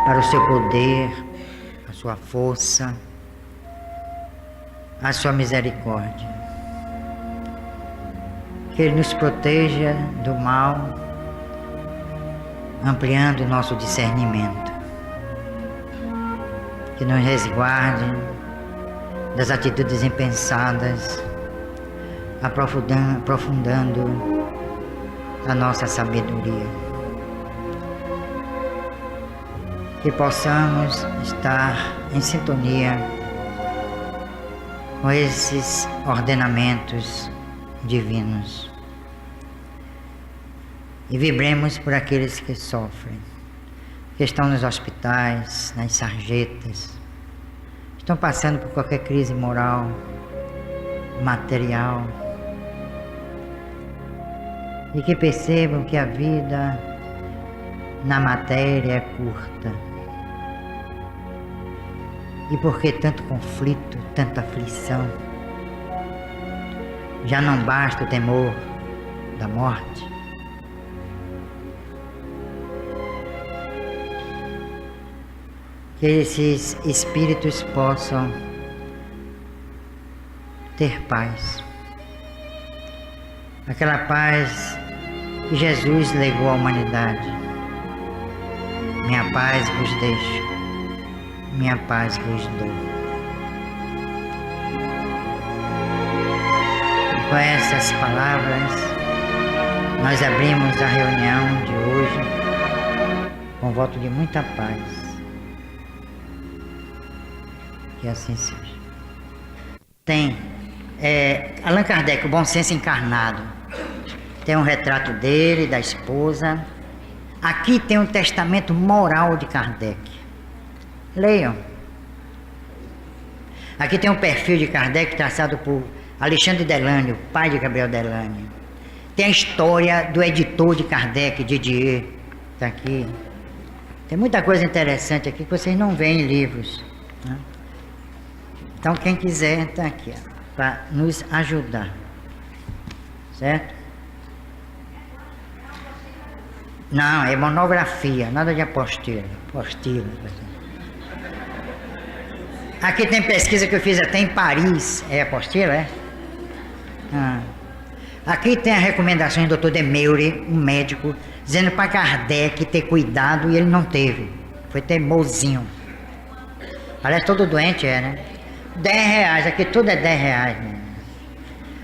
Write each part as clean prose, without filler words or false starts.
para o seu poder, a sua força, a sua misericórdia. Que Ele nos proteja do mal, ampliando o nosso discernimento. Que nos resguarde das atitudes impensadas, aprofundando a nossa sabedoria. Que possamos estar em sintonia com esses ordenamentos divinos e vibremos por aqueles que sofrem, que estão nos hospitais, nas sarjetas, estão passando por qualquer crise moral, material, e que percebam que a vida na matéria é curta. E por que tanto conflito, tanta aflição? Já não basta o temor da morte? Que esses espíritos possam ter paz. Aquela paz que Jesus legou à humanidade. Minha paz vos deixo, minha paz vos dou. Com essas palavras, nós abrimos a reunião de hoje com voto de muita paz. Que assim seja. Tem Allan Kardec, o Bom Senso Encarnado. Tem um retrato dele, da esposa. Aqui tem um testamento moral de Kardec. Leiam. Aqui tem um perfil de Kardec traçado por Alexandre Delany, o pai de Gabriel Delany. Tem a história do editor de Kardec, Didier. Está aqui. Tem muita coisa interessante aqui que vocês não veem em livros, né? Então quem quiser está aqui, para nos ajudar. Certo? Não, é monografia, nada de apostila. Apostila. Aqui tem pesquisa que eu fiz até em Paris. É apostila, é? Aqui tem a recomendação do Dr. Demeure, um médico, dizendo para Kardec ter cuidado e ele não teve. Foi teimosinho. Parece todo doente, né? R$10, aqui tudo é R$10. Né?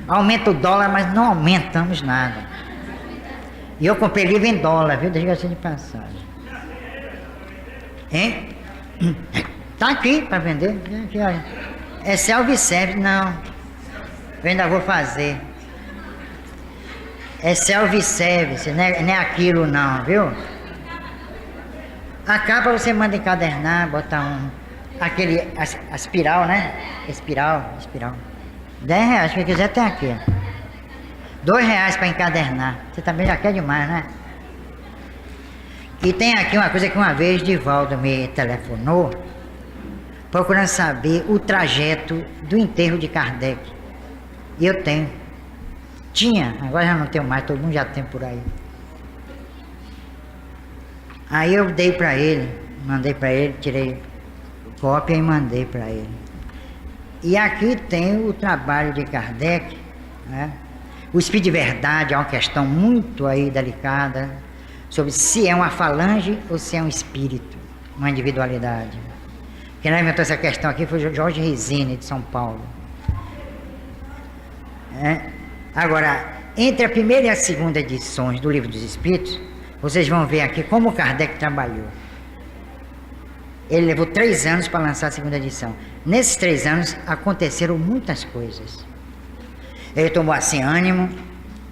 Aumenta o dólar, mas não aumentamos nada. E eu comprei livro em dólar, viu? Diga-se de passagem. Hein? Tá aqui para vender. Aqui, olha. É self-service, não. Eu ainda vou fazer. É self-service, não é aquilo não, viu? A capa você manda encadernar, botar aquele espiral, né? Espiral. R$10, quem quiser tem aqui. R$2 para encadernar. Você também já quer demais, né? E tem aqui uma coisa que uma vez Divaldo me telefonou, procurando saber o trajeto do enterro de Kardec. E eu tenho. Tinha, agora já não tenho mais, todo mundo já tem por aí. Aí eu dei para ele, mandei para ele, tirei cópia e mandei para ele. E aqui tem o trabalho de Kardec, né? O Espírito de Verdade é uma questão muito aí delicada, sobre se é uma falange ou se é um espírito, uma individualidade. Quem inventou essa questão aqui foi Jorge Resine, de São Paulo. Agora, entre a primeira e a segunda edições do Livro dos Espíritos, vocês vão ver aqui como Kardec trabalhou. Ele levou 3 anos para lançar a segunda edição. Nesses 3 anos aconteceram muitas coisas. Ele tomou assim ânimo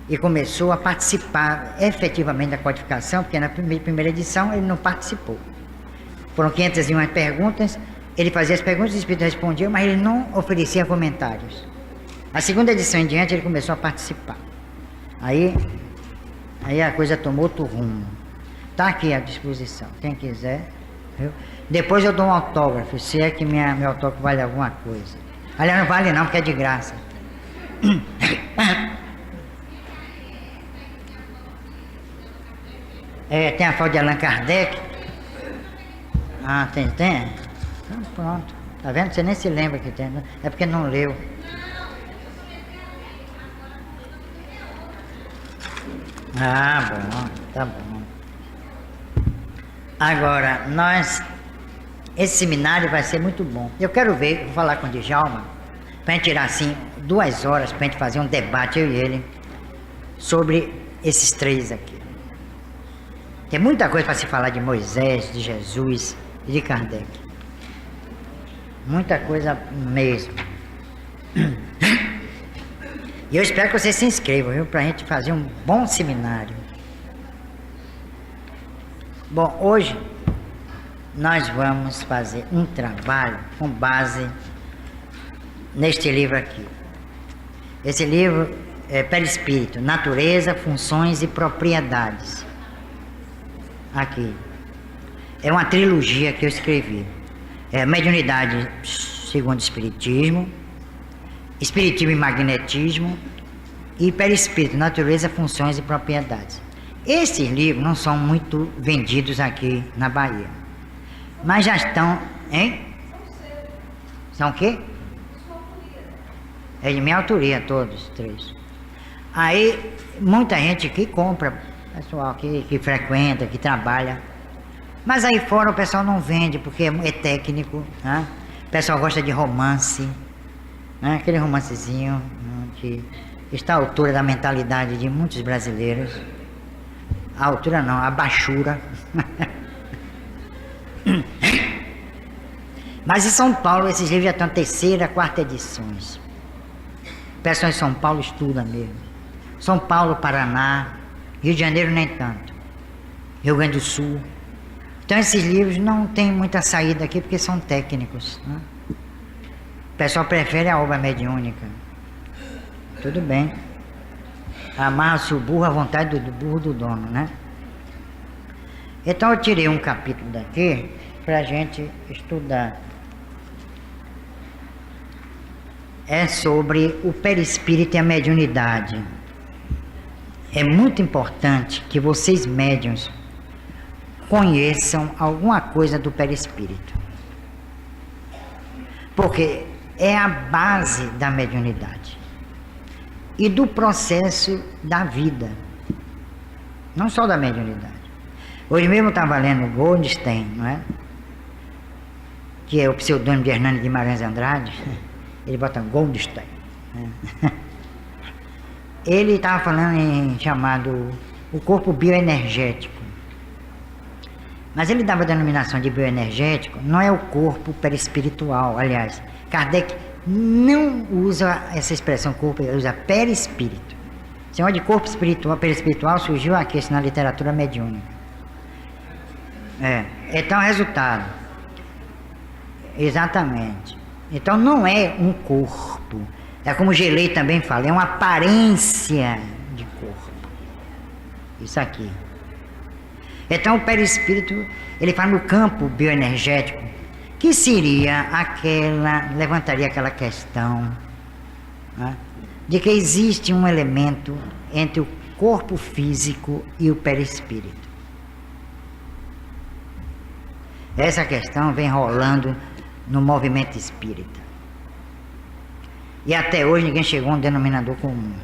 e começou a participar efetivamente da codificação, porque na primeira edição ele não participou. Foram 501 perguntas, ele fazia as perguntas, os espíritos respondiam, mas ele não oferecia comentários. A segunda edição em diante ele começou a participar. Aí a coisa tomou outro rumo. Está aqui à disposição, quem quiser. Viu? Depois eu dou um autógrafo, se é que meu autógrafo vale alguma coisa. Aliás, não vale não, porque é de graça. Tem a foto de Allan Kardec. Ah, tem? Então pronto. Tá vendo? Você nem se lembra que tem. Né? É porque não leu. Ah, bom. Tá bom. Agora, esse seminário vai ser muito bom. Eu quero ver, vou falar com o Djalma, pra gente tirar assim 2 horas pra gente fazer um debate, eu e ele, sobre esses 3 aqui. Tem muita coisa para se falar de Moisés, de Jesus e de Kardec. Muita coisa mesmo. E eu espero que vocês se inscrevam, viu? Pra gente fazer um bom seminário. Bom, hoje nós vamos fazer um trabalho com base neste livro aqui. Esse livro é Perispírito, Natureza, Funções e Propriedades. Aqui. É uma trilogia que eu escrevi. É Mediunidade segundo o Espiritismo, Espiritismo e Magnetismo e Perispírito, Natureza, Funções e Propriedades. Esses livros não são muito vendidos aqui na Bahia, mas já estão, hein? São o quê? É de minha autoria, todos 3. Aí, muita gente que compra, pessoal que frequenta, que trabalha. Mas aí fora o pessoal não vende, porque é técnico, né? O pessoal gosta de romance, né? Aquele romancezinho, né? Que está à altura da mentalidade de muitos brasileiros. A altura não, a baixura. Mas em São Paulo esses livros já estão 3ª, 4ª edições. O pessoal em São Paulo estuda mesmo. São Paulo, Paraná, Rio de Janeiro nem tanto. Rio Grande do Sul. Então esses livros não tem muita saída aqui porque são técnicos, né? O pessoal prefere a obra mediúnica. Tudo bem. Amarra-se o burro à vontade do burro do dono, né? Então eu tirei um capítulo daqui pra gente estudar. É sobre o perispírito e a mediunidade. É muito importante que vocês médiuns conheçam alguma coisa do perispírito. Porque é a base da mediunidade e do processo da vida, não só da mediunidade. Hoje mesmo eu estava lendo Goldstein, não é? Que é o pseudônimo de Hernani Guimarães Andrade. Ele bota Goldstein, né? Ele estava falando em chamado o corpo bioenergético. Mas ele dava a denominação de bioenergético, não é o corpo perispiritual. Aliás, Kardec não usa essa expressão corpo, ele usa perispírito. Esse negócio de corpo espiritual, perispiritual surgiu aqui na literatura mediúnica. Então, resultado. Exatamente. Então não é um corpo. É como Gelei também fala, é uma aparência de corpo. Isso aqui. Então o perispírito, ele fala no campo bioenergético, que seria levantaria aquela questão, né, de que existe um elemento entre o corpo físico e o perispírito. Essa questão vem rolando no movimento espírita. E até hoje ninguém chegou a um denominador comum.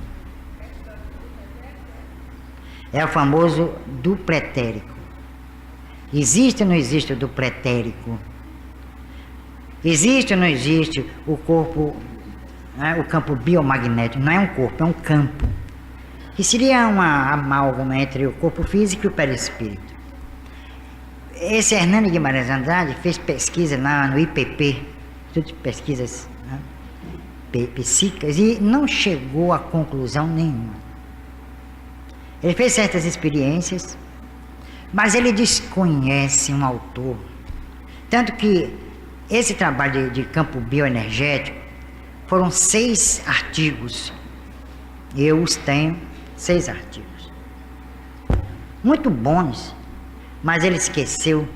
É o famoso dupletérico. Existe ou não existe o dupletérico? Existe ou não existe o corpo, né, o campo biomagnético? Não é um corpo, é um campo. Que seria uma amálgama entre o corpo físico e o perispírito. Esse Hernani Guimarães Andrade fez pesquisa lá no IPP, Instituto de Pesquisas, né, Psíquicas, e não chegou a conclusão nenhuma. Ele fez certas experiências, mas ele desconhece um autor. Tanto que esse trabalho de campo bioenergético foram 6 artigos. Eu os tenho, 6 artigos. Muito bons, mas ele esqueceu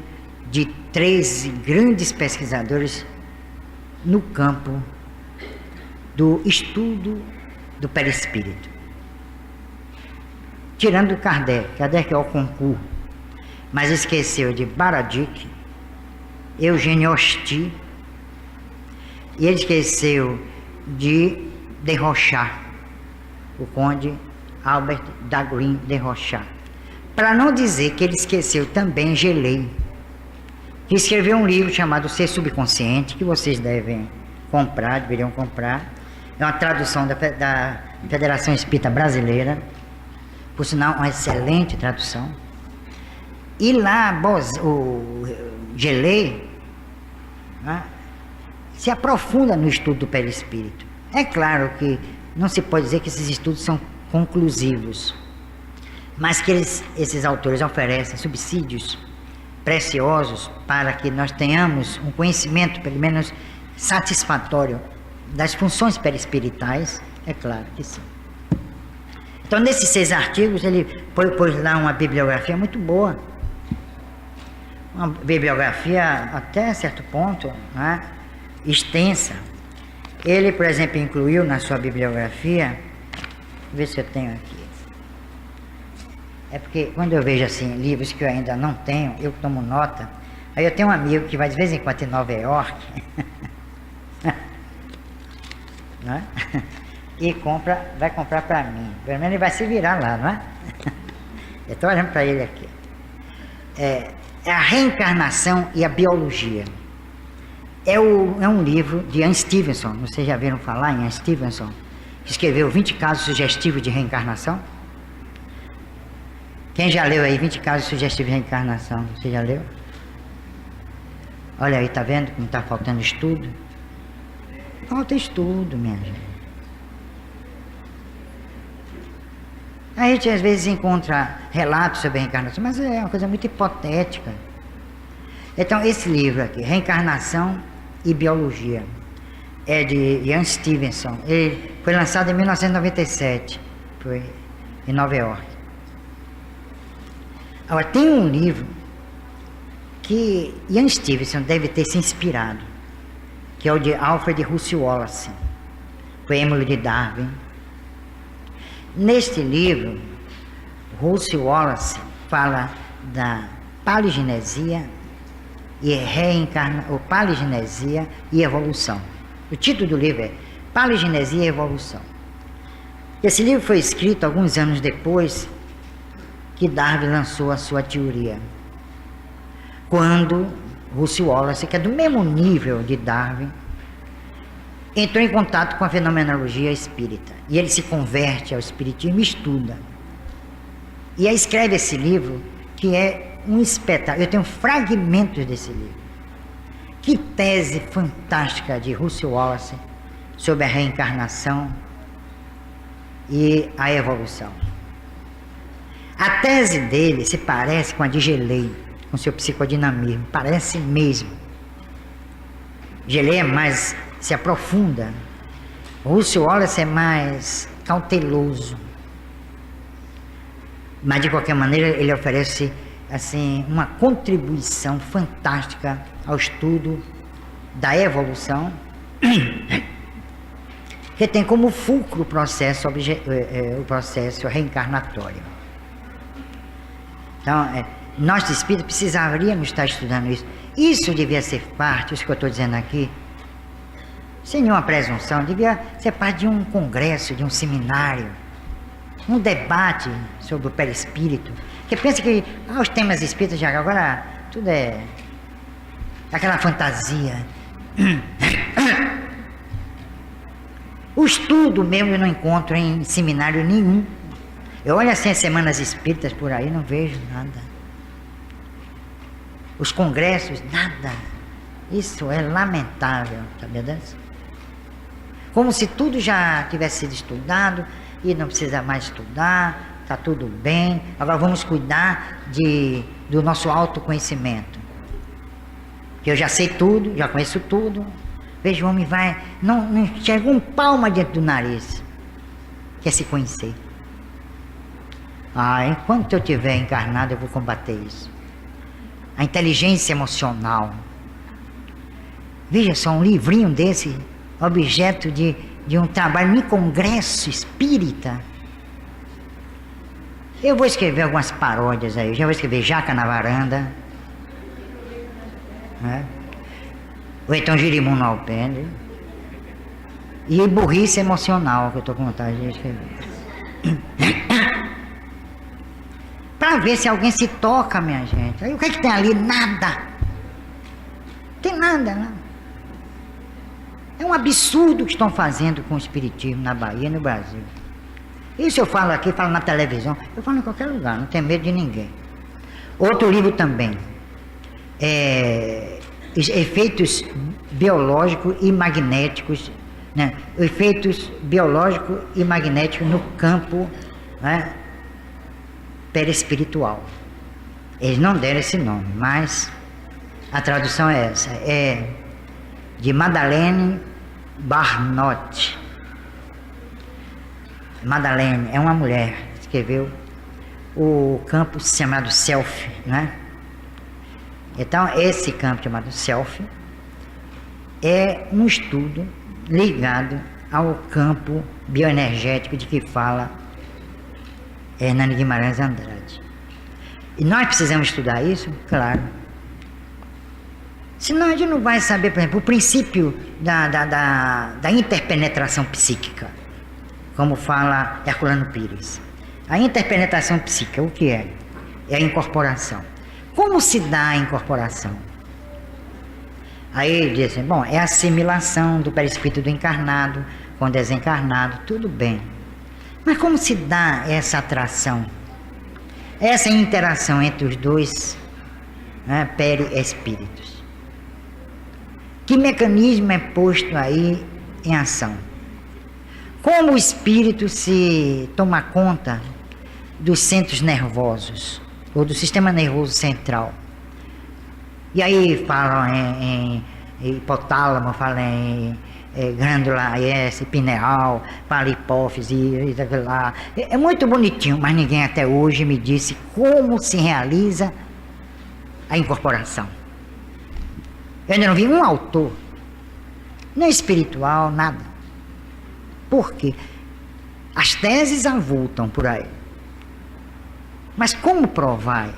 de 13 grandes pesquisadores no campo do estudo do perispírito. Tirando Kardec é o concurso, mas esqueceu de Baradik, Eugênio Osti, e ele esqueceu de Rochard, o conde Albert Daguerre de Rochard. Para não dizer que ele esqueceu também Gelei, que escreveu um livro chamado Ser Subconsciente, que vocês deveriam comprar. É uma tradução da Federação Espírita Brasileira, por sinal, uma excelente tradução. E lá, o Gelei, né, se aprofunda no estudo do perispírito. É claro que não se pode dizer que esses estudos são conclusivos, mas que esses autores oferecem subsídios preciosos para que nós tenhamos um conhecimento, pelo menos satisfatório, das funções perispiritais, é claro que sim. Então, nesses 6 artigos, ele pôs lá uma bibliografia muito boa, uma bibliografia até certo ponto, né, extensa. Ele, por exemplo, incluiu na sua bibliografia, deixa eu ver se eu tenho aqui. É porque quando eu vejo assim livros que eu ainda não tenho, eu tomo nota. Aí eu tenho um amigo que vai de vez em quando em Nova York né? E vai comprar para mim. Pelo menos ele vai se virar lá, não é? Eu estou olhando para ele aqui. É a Reencarnação e a Biologia. É um livro de Ian Stevenson. Vocês já viram falar em Ian Stevenson? Que escreveu 20 casos sugestivos de reencarnação. Quem já leu aí 20 casos sugestivos de reencarnação? Você já leu? Olha aí, tá vendo como está faltando estudo? Falta estudo, minha gente. A gente às vezes encontra relatos sobre reencarnação, mas é uma coisa muito hipotética. Então, esse livro aqui, Reencarnação e Biologia, é de Ian Stevenson. Ele foi lançado em 1997, foi em Nova York. Agora, tem um livro que Ian Stevenson deve ter se inspirado, que é o de Alfred Russel Wallace, o Êmulo de Darwin. Neste livro, Russel Wallace fala da paligenesia e paligenesia e evolução. O título do livro é Paligenesia e Evolução. Esse livro foi escrito alguns anos depois que Darwin lançou a sua teoria. Quando Russel Wallace, que é do mesmo nível de Darwin, entrou em contato com a fenomenologia espírita. E ele se converte ao espiritismo e estuda. E aí escreve esse livro, que é um espetáculo. Eu tenho fragmentos desse livro. Que tese fantástica de Russel Wallace sobre a reencarnação e a evolução. A tese dele se parece com a de Gelei, com seu psicodinamismo. Parece mesmo. Gelei é mais, se aprofunda. Russel Wallace é mais cauteloso. Mas de qualquer maneira ele oferece assim uma contribuição fantástica ao estudo da evolução, que tem como fulcro o processo reencarnatório. Então, nós de espírito precisaríamos estar estudando isso. Isso devia ser parte, isso que eu estou dizendo aqui, sem nenhuma presunção, devia ser parte de um congresso, de um seminário, um debate sobre o perispírito. Porque pensa que os temas espíritas já agora tudo é aquela fantasia. O estudo mesmo eu não encontro em seminário nenhum. Eu olho assim as semanas espíritas por aí, não vejo nada. Os congressos, nada. Isso é lamentável, sabia dessa? Como se tudo já tivesse sido estudado e não precisa mais estudar, está tudo bem. Agora vamos cuidar do nosso autoconhecimento. Que eu já sei tudo, já conheço tudo. Veja, o homem não enxerga um palmo diante do nariz. Quer se conhecer. Enquanto eu estiver encarnado, eu vou combater isso. A inteligência emocional. Veja só, um livrinho desse, objeto de um trabalho em congresso espírita. Eu vou escrever algumas paródias aí. Já vou escrever Jaca na Varanda. Né? Ou então girimum no alpendre. E burrice emocional, que eu estou com vontade de escrever. Para ver se alguém se toca, minha gente. Aí o que é que tem ali? Nada. Não tem nada, não. É um absurdo o que estão fazendo com o espiritismo na Bahia e no Brasil. Isso eu falo aqui, falo na televisão, eu falo em qualquer lugar, não tenho medo de ninguém. Outro livro também, efeitos biológicos e magnéticos, né? Efeitos biológicos e magnéticos no campo, né, perispiritual. Eles não deram esse nome, mas a tradução é essa, é de Madeleine Barnot. Madeleine é uma mulher que escreveu o campo chamado Self, né? Então esse campo chamado Self é um estudo ligado ao campo bioenergético de que fala Hernani Guimarães Andrade. E nós precisamos estudar isso? Claro. Senão a gente não vai saber, por exemplo, o princípio da interpenetração psíquica, como fala Herculano Pires. A interpenetração psíquica, o que é? É a incorporação. Como se dá a incorporação? Aí ele diz assim, bom, é a assimilação do perispírito do encarnado com o desencarnado, tudo bem. Mas como se dá essa atração? Essa interação entre os dois, né, perispíritos? Que mecanismo é posto aí em ação? Como o espírito se toma conta dos centros nervosos, ou do sistema nervoso central? E aí falam em hipotálamo, falam em glândula pineal, fala hipófise, lá. É muito bonitinho, mas ninguém até hoje me disse como se realiza a incorporação. Eu ainda não vi um autor, nem espiritual, nada. Por quê? As teses avultam por aí. Mas como provar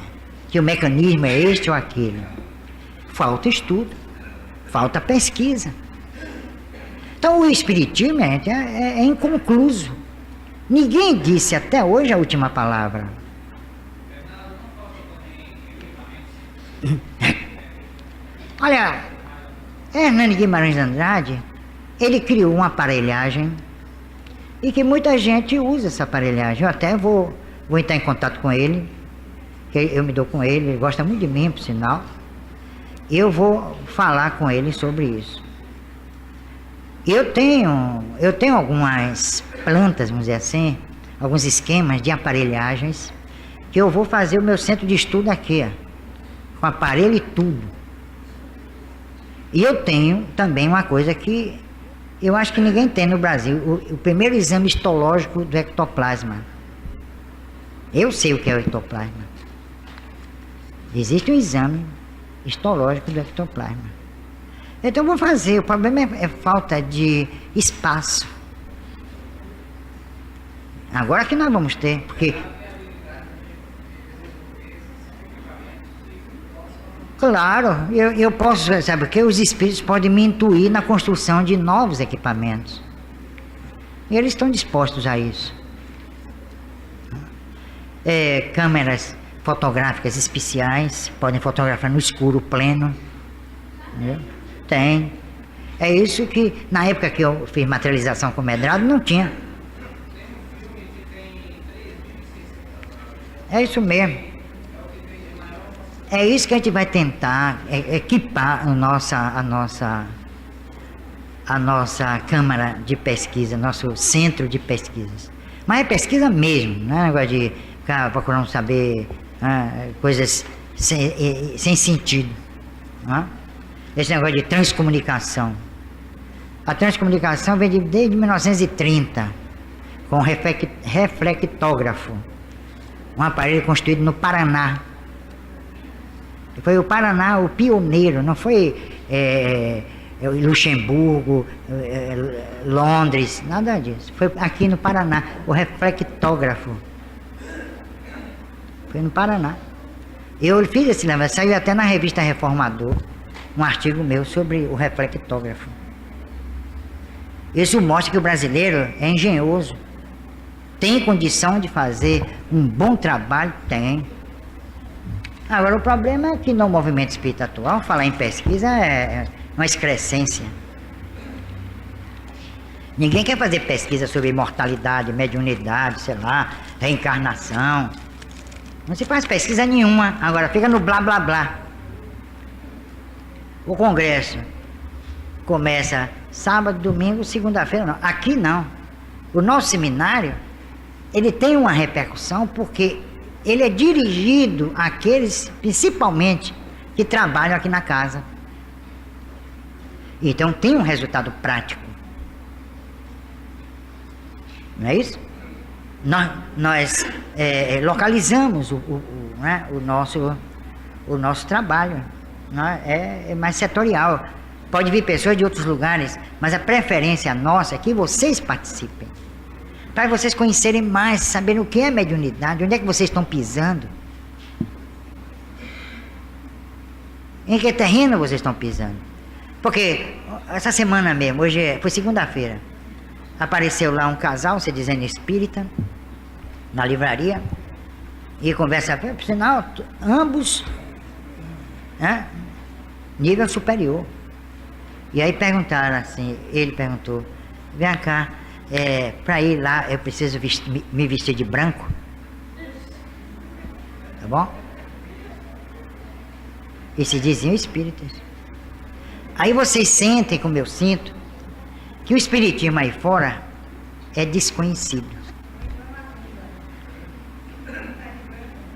que o mecanismo é este ou aquele? Falta estudo, falta pesquisa. Então o espiritismo é inconcluso. Ninguém disse até hoje a última palavra. Olha, Hernani Guimarães Andrade, ele criou uma aparelhagem e que muita gente usa essa aparelhagem. Eu até vou entrar em contato com ele, que eu me dou com ele, ele gosta muito de mim, por sinal. Eu vou falar com ele sobre isso. Eu tenho algumas plantas, vamos dizer assim, alguns esquemas de aparelhagens, que eu vou fazer o meu centro de estudo aqui, ó, com aparelho e tudo. E eu tenho também uma coisa que eu acho que ninguém tem no Brasil, o primeiro exame histológico do ectoplasma. Eu sei o que é o ectoplasma. Existe um exame histológico do ectoplasma. Então eu vou fazer, o problema é falta de espaço. Agora que nós vamos ter, porque... Claro, eu posso, sabe o que? Os espíritos podem me intuir na construção de novos equipamentos. E eles estão dispostos a isso. Câmeras fotográficas especiais, podem fotografar no escuro pleno. Entendeu? Tem. É isso que, na época que eu fiz materialização com medrado, não tinha. É isso mesmo. É isso que a gente vai tentar equipar a nossa câmara de pesquisa, nosso centro de pesquisas. Mas é pesquisa mesmo, não é negócio de ficar procurando saber coisas sem sentido. Não é? Esse negócio de transcomunicação. A transcomunicação vem desde 1930, com o reflectógrafo, um aparelho construído no Paraná. Foi o Paraná o pioneiro, não foi Luxemburgo, Londres, nada disso. Foi aqui no Paraná, o reflectógrafo. Foi no Paraná. Eu fiz esse lembrança, saiu até na revista Reformador. um artigo meu sobre o reflectógrafo. Isso mostra que o brasileiro é engenhoso. Tem condição de fazer um bom trabalho? Tem. Agora, o problema é que no movimento espírita atual, falar em pesquisa é uma excrescência. Ninguém quer fazer pesquisa sobre imortalidade, mediunidade, sei lá, reencarnação. Não se faz pesquisa nenhuma. Agora, fica no blá blá blá. O congresso começa sábado, domingo, segunda-feira, não. Aqui não. O nosso seminário, ele tem uma repercussão porque ele é dirigido àqueles, principalmente, que trabalham aqui na casa. Então tem um resultado prático. Não é isso? Nós localizamos né, o nosso trabalho. Né? É mais setorial. Pode vir pessoas de outros lugares, mas a preferência nossa é que vocês participem. Para vocês conhecerem mais, saberem o que é mediunidade, onde é que vocês estão pisando. Em que terreno vocês estão pisando. Porque essa semana mesmo, hoje foi segunda-feira, apareceu lá um casal, se dizendo espírita, na livraria, e conversa, por sinal, ambos, né, nível superior. E aí perguntaram assim, ele perguntou, vem cá, para ir lá eu preciso me vestir de branco? Tá bom? E se diziam espíritas. Aí vocês sentem, como eu sinto, que o espiritismo aí fora é desconhecido.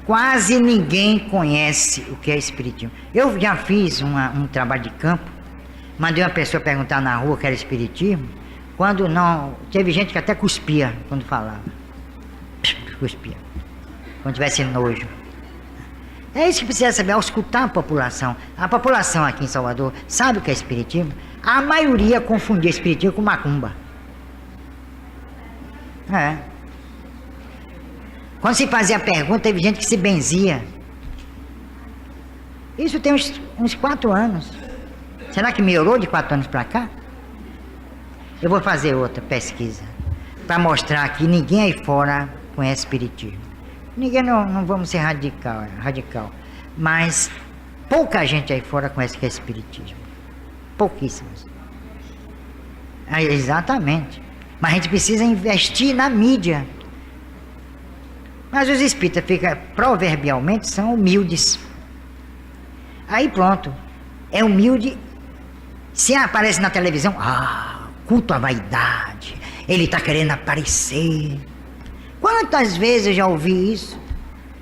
Quase ninguém conhece o que é espiritismo. Eu já fiz um trabalho de campo, mandei uma pessoa perguntar na rua o que era espiritismo, quando não, teve gente que até cuspia quando falava. Cuspia. Quando tivesse nojo. É isso que precisa saber, ao escutar a população. A população aqui em Salvador sabe o que é espiritismo? A maioria confundia espiritismo com macumba. Quando se fazia a pergunta, teve gente que se benzia. Isso tem uns 4 anos. Será que melhorou de 4 anos para cá? Eu vou fazer outra pesquisa para mostrar que ninguém aí fora conhece espiritismo. Ninguém, não vamos ser radical, mas pouca gente aí fora conhece o que é espiritismo. Pouquíssimos. Exatamente. Mas a gente precisa investir na mídia. Mas os espíritas proverbialmente são humildes. Aí pronto. É humilde. Se aparece na televisão, culto à vaidade. Ele está querendo aparecer. Quantas vezes eu já ouvi isso?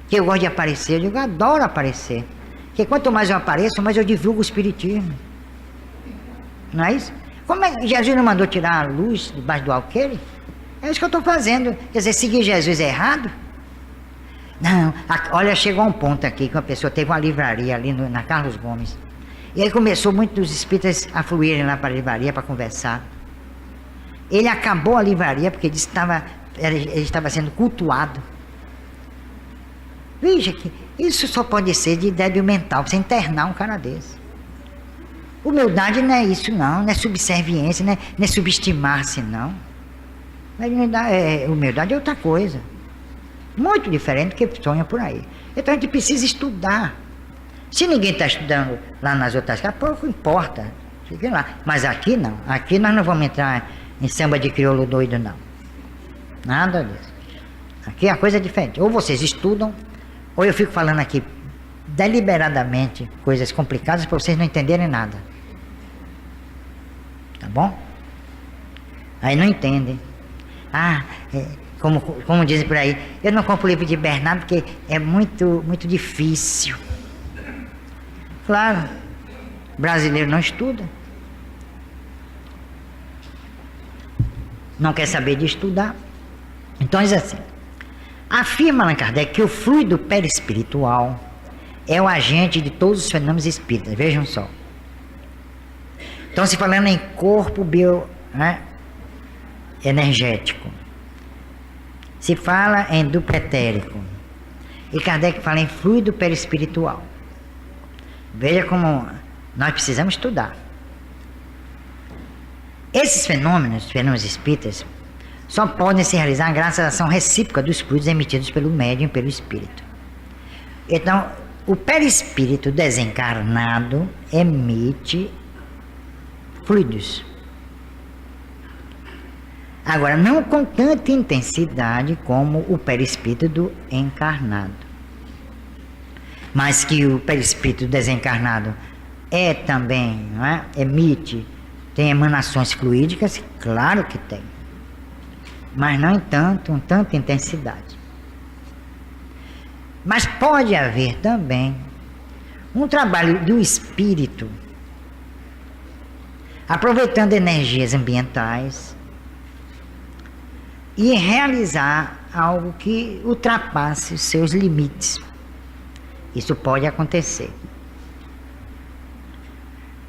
Que eu gosto de aparecer. Eu digo, adoro aparecer. Porque quanto mais eu apareço, mais eu divulgo o espiritismo. Não é isso? Como é que Jesus não mandou tirar a luz debaixo do alqueire? É isso que eu estou fazendo. Quer dizer, seguir Jesus é errado? Não. Olha, chegou a um ponto aqui que uma pessoa teve uma livraria ali na Carlos Gomes. E aí começou muitos espíritas a fluírem lá para a livraria para conversar. Ele acabou a livraria porque disse que ele estava sendo cultuado. Veja que isso só pode ser de débil mental, você internar um cara desse. Humildade não é isso não é subserviência, não é subestimar-se não. Humildade é outra coisa. Muito diferente do que sonha por aí. Então a gente precisa estudar. Se ninguém está estudando lá nas outras casas, pouco importa. Fiquem lá. Mas aqui não. Aqui nós não vamos entrar em samba de crioulo doido não. Nada disso. Aqui a coisa é diferente. Ou vocês estudam, ou eu fico falando aqui deliberadamente coisas complicadas para vocês não entenderem nada. Tá bom? Aí não entendem. Como dizem por aí, eu não compro o livro de Bernardo porque é muito, muito difícil. Claro, brasileiro não estuda. Não quer saber de estudar. Então diz assim, afirma Allan Kardec que o fluido perispiritual é o agente de todos os fenômenos espíritas, vejam só. Então se falando em corpo energético, se fala em duplo etérico, e Kardec fala em fluido perispiritual. Veja como Nós precisamos estudar. Esses fenômenos espíritas, só podem se realizar graças à ação recíproca dos fluidos emitidos pelo médium e pelo espírito. Então, o perispírito desencarnado emite fluidos. Agora, não com tanta intensidade como o perispírito do encarnado. Mas que o perispírito desencarnado também, não é? Emite, tem emanações fluídicas, claro que tem. Mas não com tanta intensidade. Mas pode haver também um trabalho do espírito, aproveitando energias ambientais, e realizar algo que ultrapasse os seus limites. Isso pode acontecer.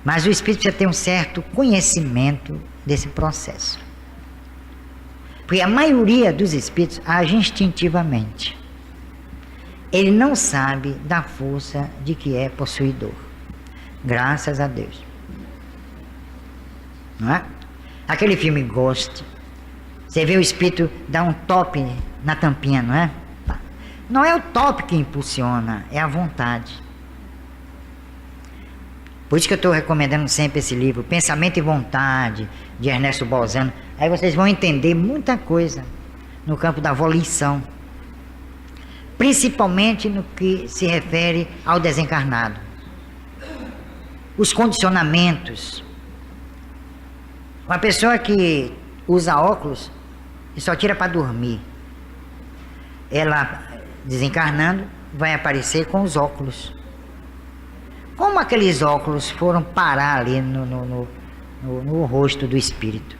Mas o espírito precisa ter um certo conhecimento desse processo. Porque a maioria dos espíritos age instintivamente. Ele não sabe da força de que é possuidor. Graças a Deus. Não é? Aquele filme Ghost, você vê o espírito dar um toque na tampinha, não é? Não é o toque que impulsiona, é a vontade. Por isso que eu estou recomendando sempre esse livro, Pensamento e Vontade, de Ernesto Bolzano. Aí vocês vão entender muita coisa no campo da volição. Principalmente no que se refere ao desencarnado. Os condicionamentos. Uma pessoa que usa óculos e só tira para dormir, ela desencarnando vai aparecer com os óculos. Como aqueles óculos foram parar ali no rosto do espírito?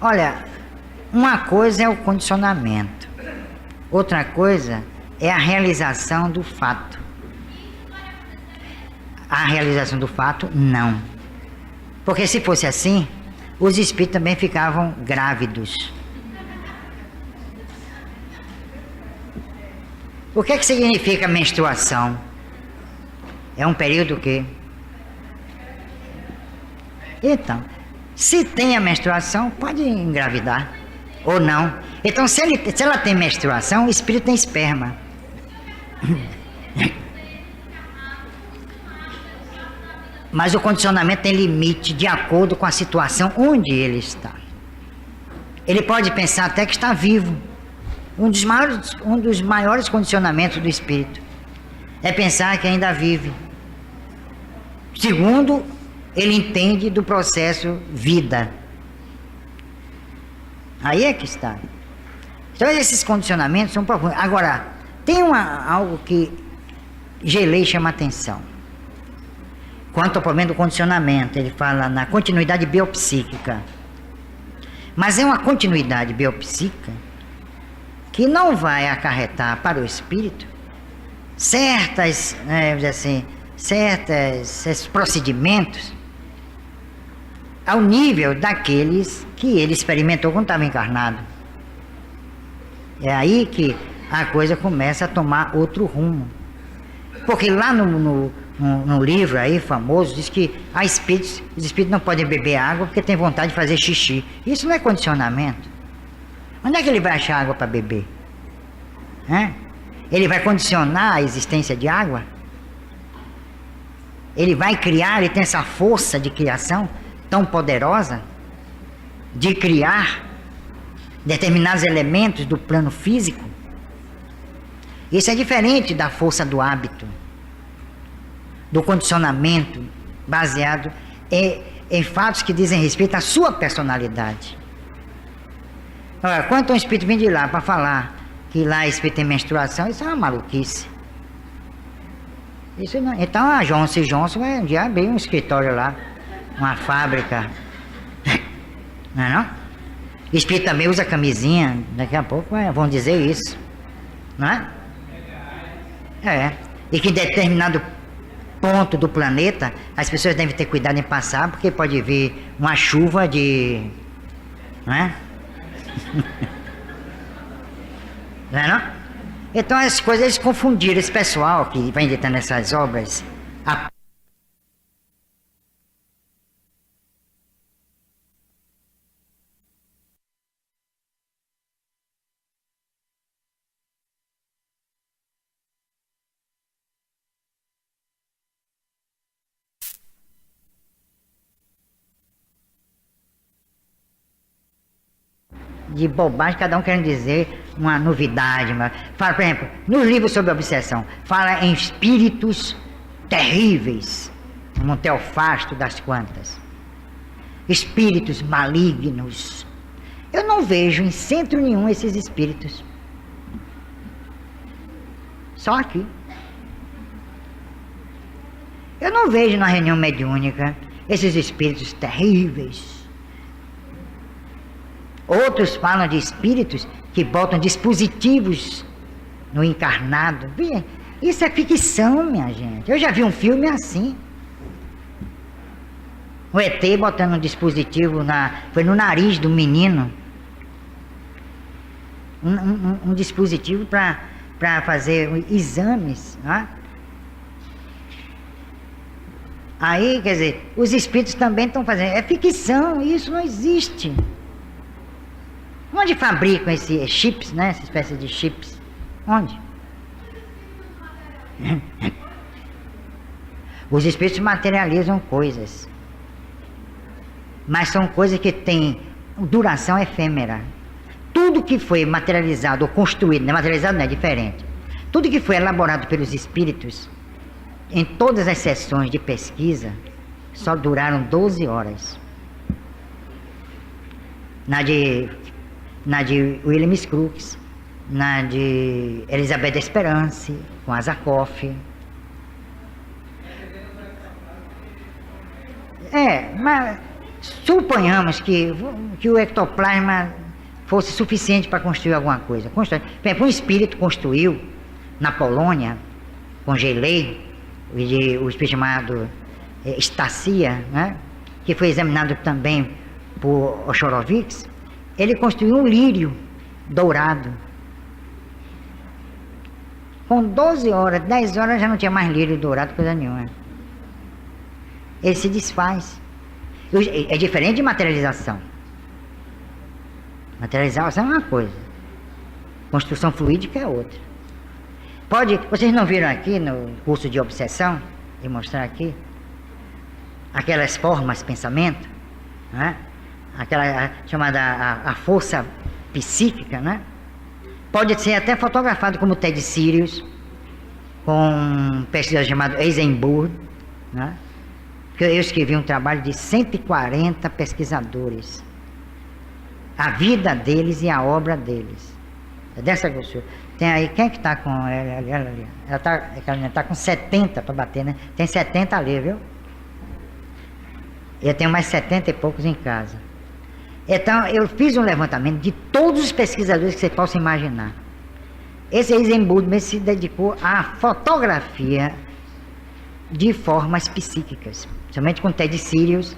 Olha, uma coisa é o condicionamento, outra coisa é a realização do fato. A realização do fato, não. Porque se fosse assim, os espíritos também ficavam grávidos. O que significa menstruação? É um período que... Então, se tem a menstruação, pode engravidar, ou não. Então, se ela tem menstruação, o espírito tem esperma. Mas o condicionamento tem limite de acordo com a situação onde ele está. Ele pode pensar até que está vivo. Um dos maiores condicionamentos do espírito é pensar que ainda vive. Segundo, ele entende do processo vida. Aí é que está. Então esses condicionamentos são profundos. Agora, tem algo que Gelei chama atenção. Quanto ao problema do condicionamento, ele fala na continuidade biopsíquica. Mas é uma continuidade biopsíquica que não vai acarretar para o espírito certos procedimentos ao nível daqueles que ele experimentou quando estava encarnado. É aí que a coisa começa a tomar outro rumo. Porque lá no livro aí famoso diz que os espíritos não podem beber água porque tem vontade de fazer xixi. Isso não é condicionamento. Onde é que ele vai achar água para beber? Ele vai condicionar a existência de água? Ele vai criar, ele tem essa força de criação tão poderosa de criar determinados elementos do plano físico. Isso é diferente da força do hábito, do condicionamento baseado em fatos que dizem respeito à sua personalidade. Agora, quando um espírito vem de lá para falar que lá espírito tem menstruação, isso é uma maluquice. Isso não. Então a Johnson vai um dia abrir um escritório lá, uma fábrica. Não é não? O espírito também usa camisinha, daqui a pouco vão dizer isso, não é? É. E que em determinado ponto do planeta, as pessoas devem ter cuidado em passar, porque pode vir uma chuva de... não é? Não é não? Então as coisas, eles confundiram esse pessoal que vai editando essas obras. De bobagem, cada um querendo dizer uma novidade. Fala, por exemplo, nos livros sobre obsessão, fala em espíritos terríveis, como Teofasto das Quantas, espíritos malignos. Eu não vejo em centro nenhum esses espíritos, só aqui. Eu não vejo na reunião mediúnica esses espíritos terríveis. Outros falam de espíritos que botam dispositivos no encarnado. Isso é ficção, minha gente. Eu já vi um filme assim. O ET botando um dispositivo foi no nariz do menino. Um dispositivo para fazer exames. Né? Aí, quer dizer, os espíritos também estão fazendo. É ficção, isso não existe. Onde fabricam esses chips, né? Essa espécie de chips? Onde? Os espíritos materializam coisas, mas são coisas que têm duração efêmera. Tudo que foi materializado ou construído, não é materializado, não é diferente. Tudo que foi elaborado pelos espíritos, em todas as sessões de pesquisa, só duraram 12 horas. Na de William Crookes, na de Elizabeth Esperance, com Azakoff. Mas suponhamos que o ectoplasma fosse suficiente para construir alguma coisa. Por exemplo, um espírito construiu na Polônia, com Gelei, o espírito chamado Stasia, né? Que foi examinado também por Ochorovics. Ele construiu um lírio dourado. Com 12 horas, 10 horas já não tinha mais lírio dourado, coisa nenhuma. Ele se desfaz. É diferente de materialização. Materialização é uma coisa. Construção fluídica é outra. Vocês não viram aqui no curso de obsessão, de mostrar aqui, aquelas formas, pensamento, né? Aquela chamada a força psíquica, né? Pode ser até fotografado como Ted Sirius, com um pesquisador chamado Eisenburg, né? Que eu escrevi um trabalho de 140 pesquisadores, a vida deles e a obra deles. É dessa grossura. Tem aí, quem é que está com ela ali? Ela está com 70 para bater, né? Tem 70 ali, viu? Eu tenho mais 70 e poucos em casa. Então, eu fiz um levantamento de todos os pesquisadores que você possa imaginar. Esse Eisenburg se dedicou à fotografia de formas psíquicas, somente com Ted Sirius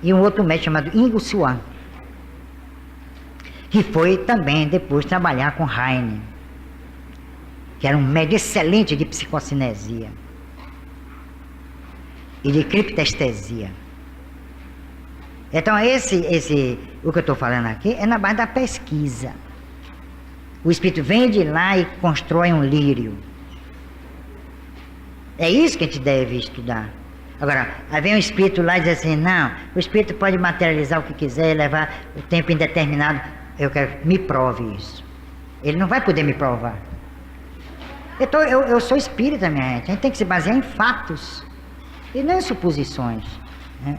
e um outro médico chamado Ingo Swann, que foi também depois trabalhar com Heine, que era um médico excelente de psicocinesia e de criptestesia. Então o que eu estou falando aqui é na base da pesquisa. O espírito vem de lá e constrói um lírio. É isso que a gente deve estudar. Agora, aí vem um espírito lá e diz assim, não, o espírito pode materializar o que quiser, levar o tempo indeterminado. Eu quero, me prove isso. Ele não vai poder me provar. Então, eu sou espírita, minha gente. A gente tem que se basear em fatos e não em suposições, né?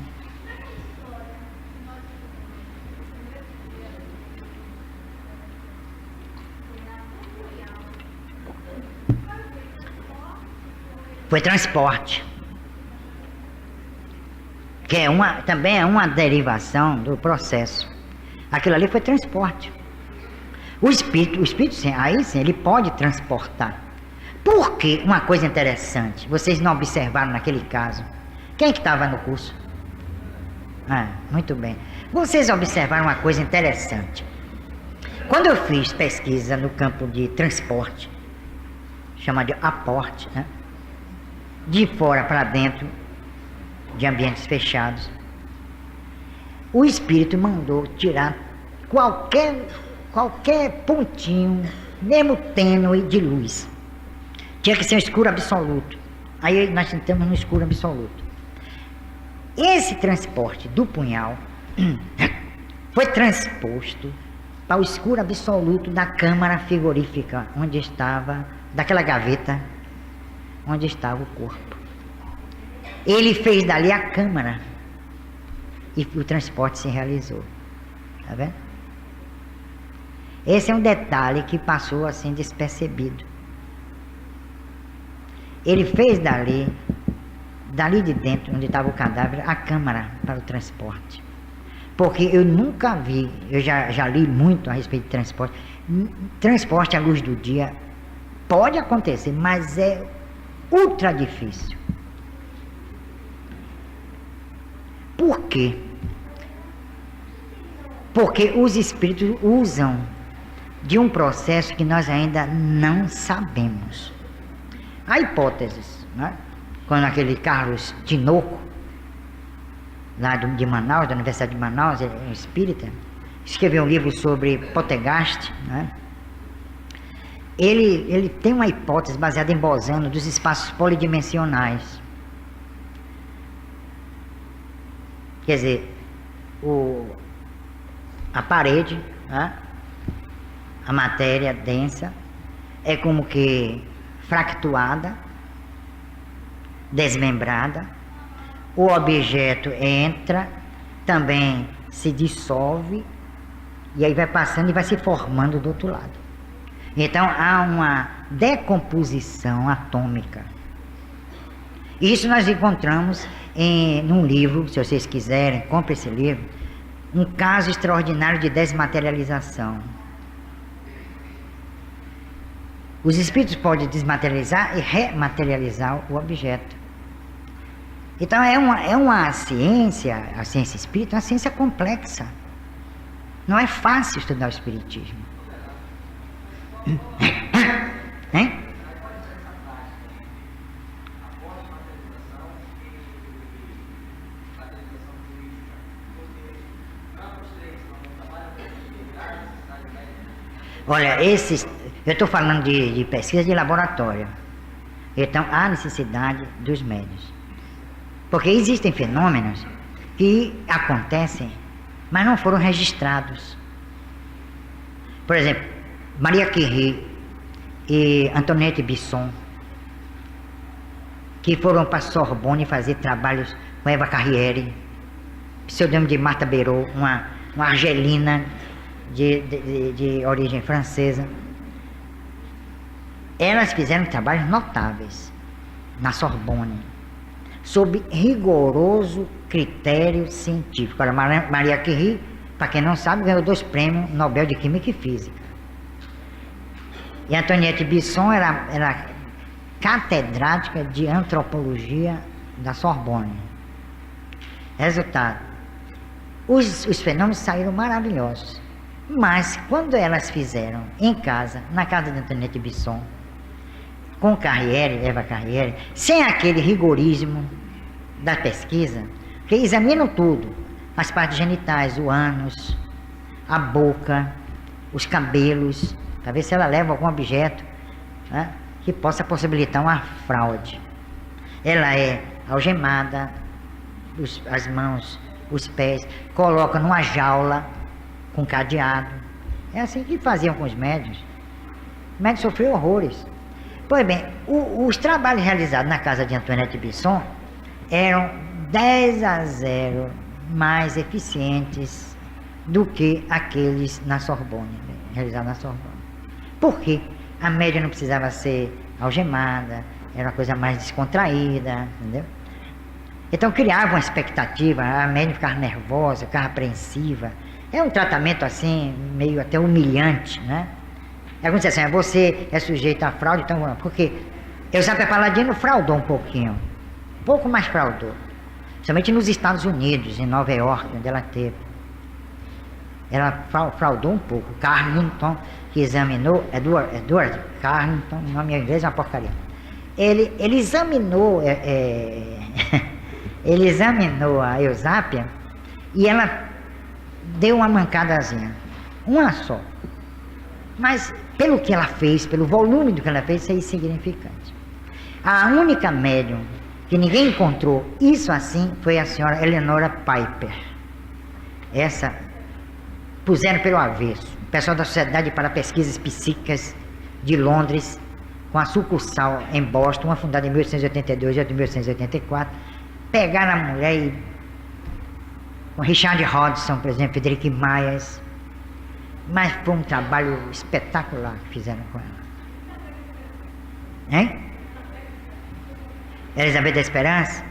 Foi transporte, que também é uma derivação do processo. Aquilo ali foi transporte. O espírito sim, aí sim, ele pode transportar. Por que uma coisa interessante, vocês não observaram naquele caso? Quem que estava no curso? Ah, muito bem. Vocês observaram uma coisa interessante. Quando eu fiz pesquisa no campo de transporte, chamado de aporte, né? De fora para dentro, de ambientes fechados, o espírito mandou tirar qualquer pontinho, mesmo tênue, de luz. Tinha que ser um escuro absoluto. Aí nós entramos no escuro absoluto. Esse transporte do punhal foi transposto para o escuro absoluto da câmara frigorífica, onde estava, daquela gaveta, onde estava o corpo. Ele fez dali a câmara e o transporte se realizou. Tá vendo? Esse é um detalhe que passou assim despercebido. Ele fez dali de dentro, onde estava o cadáver, a câmara para o transporte. Porque eu nunca vi, eu já li muito a respeito de transporte. Transporte à luz do dia pode acontecer, mas é ultra difícil. Por quê? Porque os espíritos usam de um processo que nós ainda não sabemos. Há hipóteses, né? Quando aquele Carlos Tinoco, lá de Manaus, da Universidade de Manaus, ele é espírita, escreveu um livro sobre Poltergeist, né? Ele tem uma hipótese baseada em Bosano dos espaços polidimensionais. Quer dizer, a parede, né? A matéria densa é como que fractuada, desmembrada, o objeto entra, também se dissolve, e aí vai passando e vai se formando do outro lado. Então há uma decomposição atômica. Isso nós encontramos num livro, se vocês quiserem, compre esse livro, um caso extraordinário de desmaterialização. Os espíritos podem desmaterializar e rematerializar o objeto. Então é uma ciência, a ciência espírita, uma ciência complexa. Não é fácil estudar o espiritismo. Hein? Olha, eu estou falando de pesquisa de laboratório. Então há necessidade dos médios. Porque existem fenômenos que acontecem, mas não foram registrados. Por exemplo, Maria Curie e Antoinette Bisson, que foram para Sorbonne fazer trabalhos com Eva Carrière, pseudônimo de Martha Béraud, uma argelina de origem francesa. Elas fizeram trabalhos notáveis na Sorbonne, sob rigoroso critério científico. Agora, Maria Curie, para quem não sabe, ganhou 2 prêmios Nobel de Química e Física. E Antoinette Bisson era catedrática de antropologia da Sorbonne. Resultado, os fenômenos saíram maravilhosos. Mas quando elas fizeram em casa, na casa de Antoinette Bisson, com Carrière, Eva Carrière, sem aquele rigorismo da pesquisa, que examinam tudo, as partes genitais, o ânus, a boca, os cabelos, para ver se ela leva algum objeto, né, que possa possibilitar uma fraude. Ela é algemada, as mãos, os pés, coloca numa jaula com cadeado. É assim que faziam com os médios. O médico sofreu horrores. Pois bem, os trabalhos realizados na casa de Antoinette Bisson eram 10-0 mais eficientes do que aqueles na Sorbonne, realizados na Sorbonne. Por quê? A média não precisava ser algemada, era uma coisa mais descontraída, entendeu? Então criava uma expectativa, a médium ficava nervosa, ficava apreensiva. É um tratamento assim, meio até humilhante, né? Alguns dizem assim, você é sujeito a fraude, então, porque Eusápia Paladino fraudou um pouquinho, um pouco mais fraudou. Principalmente nos Estados Unidos, em Nova York, onde ela teve. Ela fraudou um pouco. Carrington, que examinou, Edward Carrington, o nome em inglês é uma porcaria. Ele examinou, ele examinou a Eusápia e ela deu uma mancadazinha, uma só. Mas pelo que ela fez, pelo volume do que ela fez, isso é insignificante. A única médium que ninguém encontrou isso assim foi a senhora Eleonora Piper. Essa puseram pelo avesso. O pessoal da Sociedade para Pesquisas Psíquicas de Londres, com a sucursal em Boston, uma fundada em 1882 e outra em 1884, pegaram a mulher e com Richard Hodgson, por exemplo, Frederick Myers, mas foi um trabalho espetacular que fizeram com ela. Hein? Elizabeth da Esperança?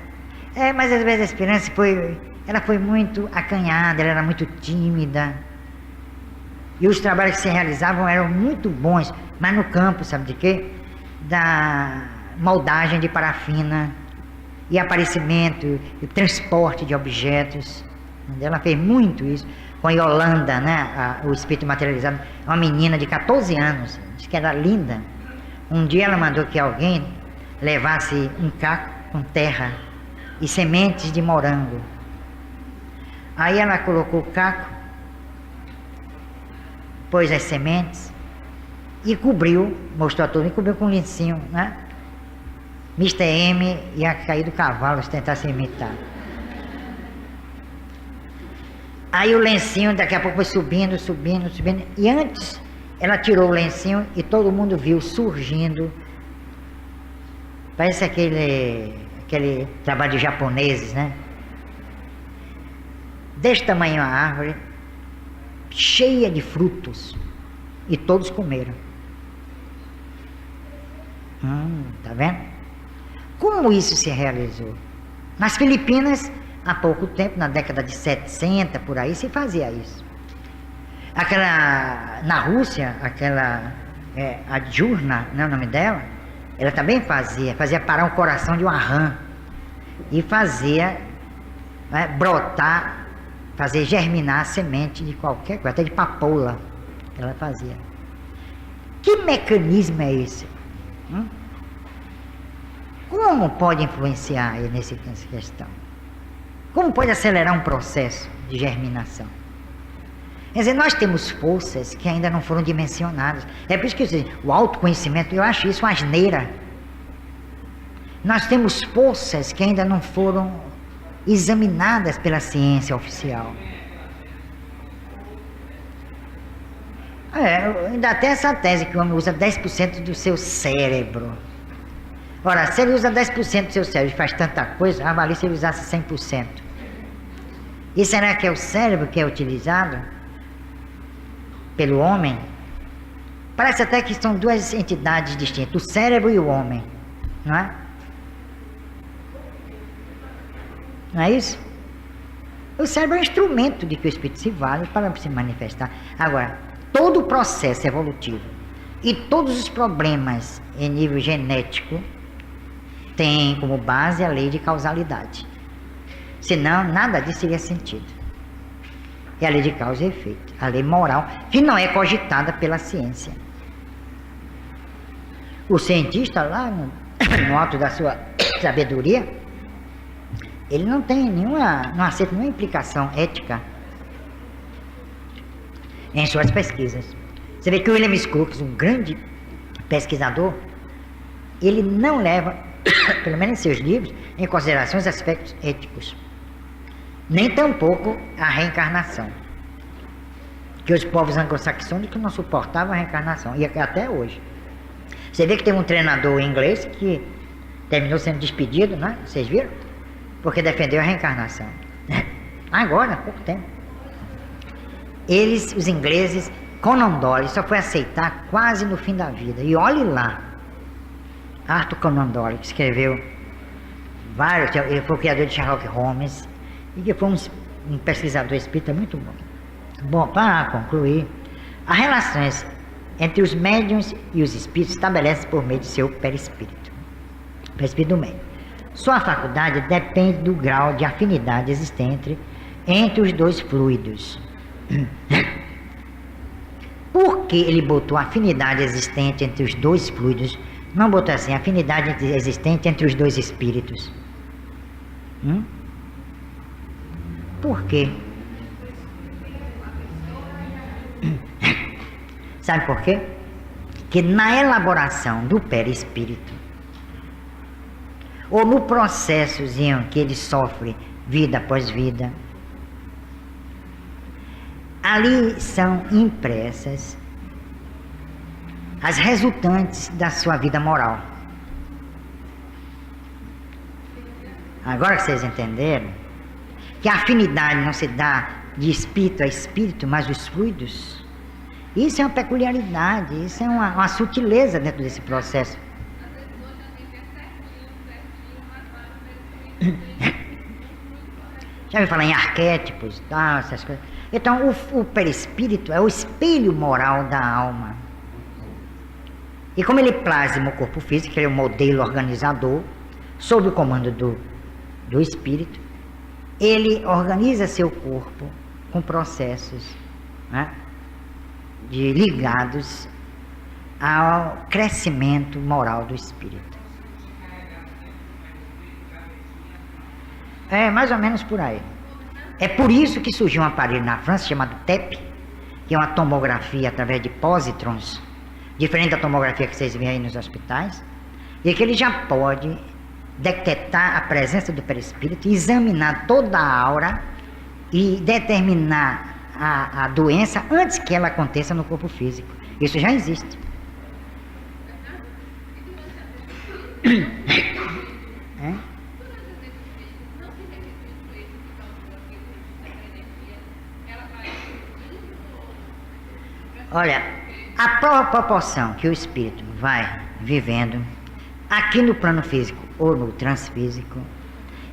Mas a Elizabeth da Esperança ela foi muito acanhada, ela era muito tímida. E os trabalhos que se realizavam eram muito bons, mas no campo, sabe de quê? Da moldagem de parafina e aparecimento e transporte de objetos. Ela fez muito isso. Com Yolanda, né? O espírito materializado, uma menina de 14 anos, diz que era linda. Um dia ela mandou que alguém levasse um caco com terra e sementes de morango. Aí ela colocou o caco, pôs as sementes e cobriu, mostrou a todo mundo, cobriu com um lencinho, né? Mr. M ia cair do cavalo se tentasse imitar. Aí o lencinho daqui a pouco foi subindo, e antes ela tirou o lencinho e todo mundo viu surgindo, parece aquele trabalho de japoneses, né? Deste tamanho a árvore, cheia de frutos, e todos comeram. Tá vendo? Como isso se realizou? Nas Filipinas, há pouco tempo, na década de 70, por aí, se fazia isso. Na Rússia, a Diurna, não é o nome dela? Ela também fazia parar o coração de uma rã e fazia brotar, fazer germinar a semente de qualquer coisa, até de papoula, ela fazia. Que mecanismo é esse? Como pode influenciar nessa questão? Como pode acelerar um processo de germinação? Quer dizer, nós temos forças que ainda não foram dimensionadas. É por isso que eu digo, o autoconhecimento, eu acho isso uma asneira. Nós temos forças que ainda não foram examinadas pela ciência oficial. Ainda até essa tese que o homem usa 10% do seu cérebro. Ora, se ele usa 10% do seu cérebro e faz tanta coisa, avalie se ele usasse 100%. E será que é o cérebro que é utilizado pelo homem? Parece até que são duas entidades distintas, o cérebro e o homem, não é? Não é isso? O cérebro é um instrumento de que o espírito se vale para se manifestar. Agora, todo o processo evolutivo e todos os problemas em nível genético têm como base a lei de causalidade. Senão, nada disso teria sentido. É a lei de causa e efeito, a lei moral, que não é cogitada pela ciência. O cientista lá, no alto da sua sabedoria, ele não tem não aceita nenhuma implicação ética em suas pesquisas. Você vê que o William Crookes, um grande pesquisador, ele não leva, pelo menos em seus livros, em consideração os aspectos éticos, nem tampouco a reencarnação, que os povos anglo-saxônicos não suportavam a reencarnação, e até hoje. Você vê que tem um treinador inglês que terminou sendo despedido, né? Vocês viram? Porque defendeu a reencarnação. Agora, há pouco tempo. Os ingleses, Conan Doyle só foi aceitar quase no fim da vida. E olhe lá, Arthur Conan Doyle, que escreveu vários, ele foi o criador de Sherlock Holmes, e que foi um pesquisador espírita muito bom. Bom, para concluir, as relações entre os médiuns e os espíritos estabelecem por meio de seu perispírito. Perispírito do médium. Sua faculdade depende do grau de afinidade existente entre os dois fluidos. Por que ele botou afinidade existente entre os dois fluidos? Não botou assim, afinidade existente entre os dois espíritos. Por quê? Sabe por quê? Que na elaboração do perispírito, ou no processozinho que ele sofre vida após vida, ali são impressas as resultantes da sua vida moral. Agora que vocês entenderam que a afinidade não se dá de espírito a espírito, mas os fluidos, isso é uma peculiaridade, isso é uma sutileza dentro desse processo. Já ouviu falar em arquétipos, tal, essas coisas. Então, o perispírito é o espelho moral da alma. E como ele plasma o corpo físico, ele é o modelo organizador, sob o comando do espírito, ele organiza seu corpo com processos, né, ligados ao crescimento moral do espírito. É mais ou menos por aí. É por isso que surgiu um aparelho na França chamado TEP, que é uma tomografia através de pósitrons, diferente da tomografia que vocês veem aí nos hospitais, e que ele já pode detectar a presença do perispírito, examinar toda a aura e determinar a doença antes que ela aconteça no corpo físico. Isso já existe. É? Olha, a própria proporção que o espírito vai vivendo aqui no plano físico ou no transfísico,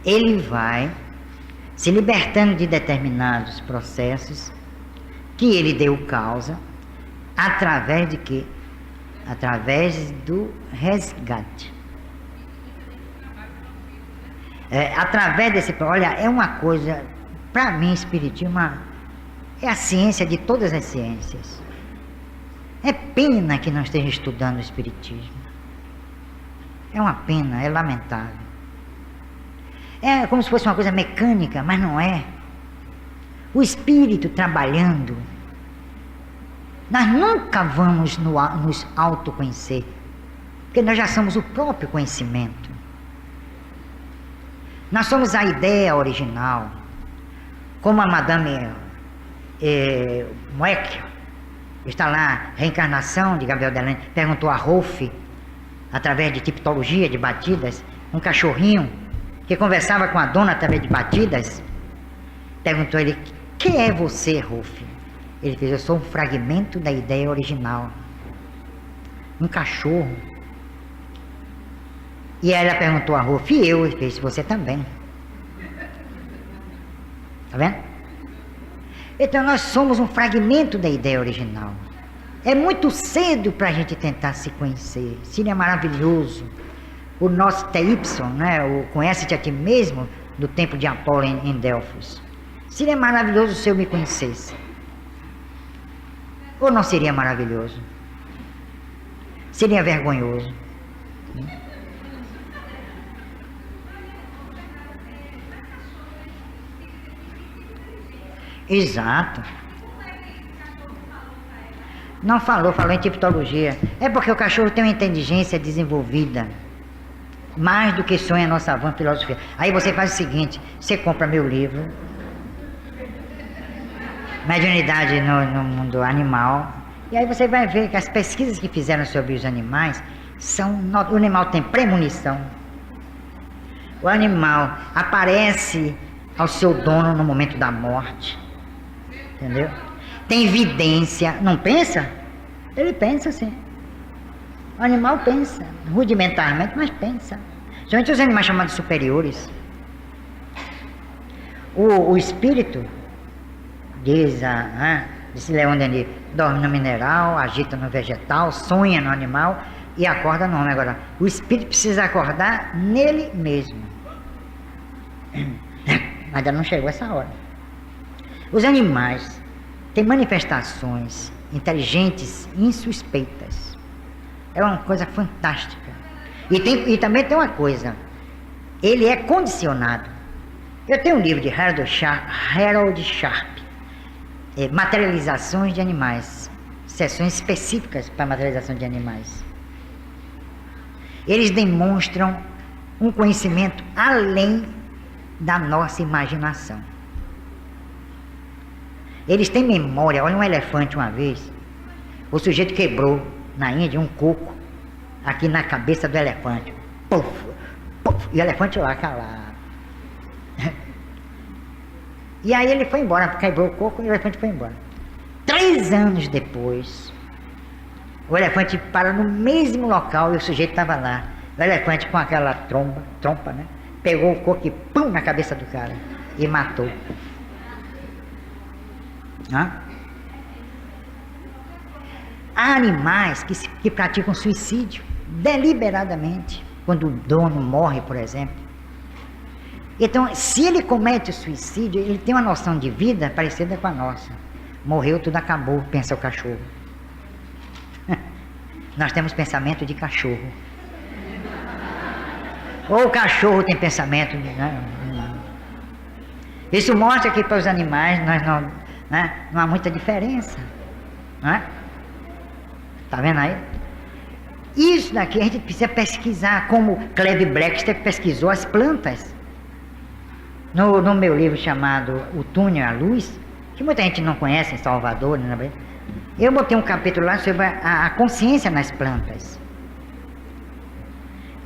ele vai se libertando de determinados processos que ele deu causa, através de quê? Através do resgate. Através desse... Olha, é uma coisa, para mim, espiritismo é a ciência de todas as ciências. É pena que não esteja estudando o espiritismo. É uma pena, é lamentável. É como se fosse uma coisa mecânica, mas não é. O espírito trabalhando, nós nunca vamos nos autoconhecer, porque nós já somos o próprio conhecimento. Nós somos a ideia original, como a Madame Moeck, está lá, reencarnação de Gabriel Delane, perguntou a Rolf, através de tipologia de batidas, um cachorrinho que conversava com a dona através de batidas, perguntou a ele: quem é você, Rolf? Ele fez: eu sou um fragmento da ideia original, um cachorro. E ela perguntou a Rolf: e eu? Ele fez: você também. Tá vendo? Então nós somos um fragmento da ideia original. É muito cedo para a gente tentar se conhecer. Seria maravilhoso o nosso TY, né, o Conhece-te a ti mesmo, do tempo de Apolo em Delfos. Seria maravilhoso se eu me conhecesse. Ou não seria maravilhoso? Seria vergonhoso. Exato. Não falou em tipologia. É porque o cachorro tem uma inteligência desenvolvida, mais do que sonha a nossa vã filosofia. Aí você faz o seguinte: você compra meu livro, Mediunidade no Mundo Animal, e aí você vai ver que as pesquisas que fizeram sobre os animais o animal tem premonição. O animal aparece ao seu dono no momento da morte. Entendeu? Tem evidência. Não pensa? Ele pensa sim. O animal pensa, rudimentarmente, mas pensa. Somente os animais chamados superiores. O espírito, diz esse Leon Denis, dorme no mineral, agita no vegetal, sonha no animal e acorda no homem. Agora, o espírito precisa acordar nele mesmo. Ainda não chegou essa hora. Os animais têm manifestações inteligentes, insuspeitas. É uma coisa fantástica. E também tem uma coisa, ele é condicionado. Eu tenho um livro de Harold Sharp, materializações de animais, sessões específicas para materialização de animais. Eles demonstram um conhecimento além da nossa imaginação. Eles têm memória. Olha um elefante uma vez, o sujeito quebrou na Índia um coco aqui na cabeça do elefante. Puf, puf, e o elefante lá calado. E aí ele foi embora, quebrou o coco e o elefante foi embora. 3 anos depois, o elefante para no mesmo local e o sujeito estava lá. O elefante com aquela trompa, né? Pegou o coco e pum na cabeça do cara e matou. Há animais que praticam suicídio deliberadamente, quando o dono morre, por exemplo. Então, se ele comete o suicídio, ele tem uma noção de vida parecida com a nossa. Morreu, tudo acabou, pensa o cachorro. Nós temos pensamento de cachorro. Ou o cachorro tem pensamento de... Isso mostra que para os animais não há muita diferença. Está vendo aí? Isso daqui a gente precisa pesquisar, como Cleve Blackster pesquisou as plantas. No meu livro chamado O Túnel à Luz, que muita gente não conhece em Salvador, eu botei um capítulo lá sobre a consciência nas plantas.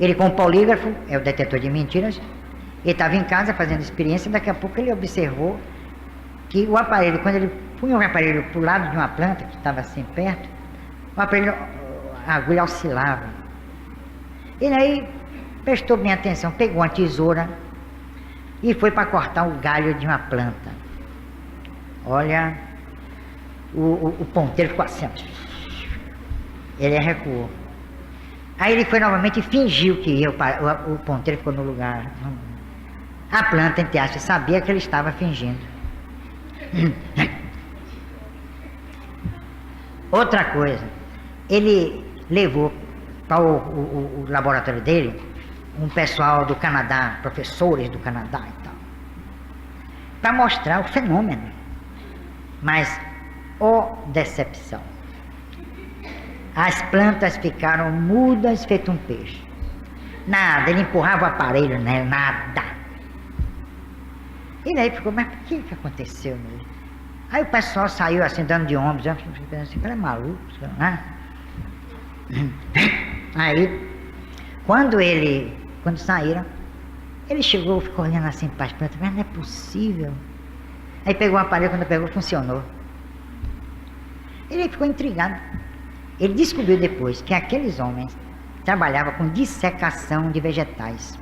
Ele, com o polígrafo, é o detetor de mentiras, ele estava em casa fazendo experiência, daqui a pouco ele observou que o aparelho, quando ele punha o aparelho para o lado de uma planta que estava assim perto, o aparelho, a agulha oscilava. Ele aí prestou bem atenção, pegou uma tesoura e foi para cortar o galho de uma planta. Olha, o ponteiro ficou assim, ele recuou. Aí ele foi novamente e fingiu que o ponteiro ficou no lugar. A planta, entre aspas, sabia que ele estava fingindo. Outra coisa, ele levou para o laboratório dele um pessoal do Canadá, professores do Canadá e tal, para mostrar o fenômeno. Mas, decepção. As plantas ficaram mudas, feito um peixe. Nada, ele empurrava o aparelho nela, nada. E daí ficou, mas o que aconteceu mesmo? Aí o pessoal saiu assim, dando de ombros, pensando assim, ele é maluco, né? Aí, quando saíram, ele chegou, ficou olhando assim para as plantas, mas não é possível. Aí pegou o aparelho, quando pegou, funcionou. Ele ficou intrigado. Ele descobriu depois que aqueles homens trabalhavam com dissecação de vegetais.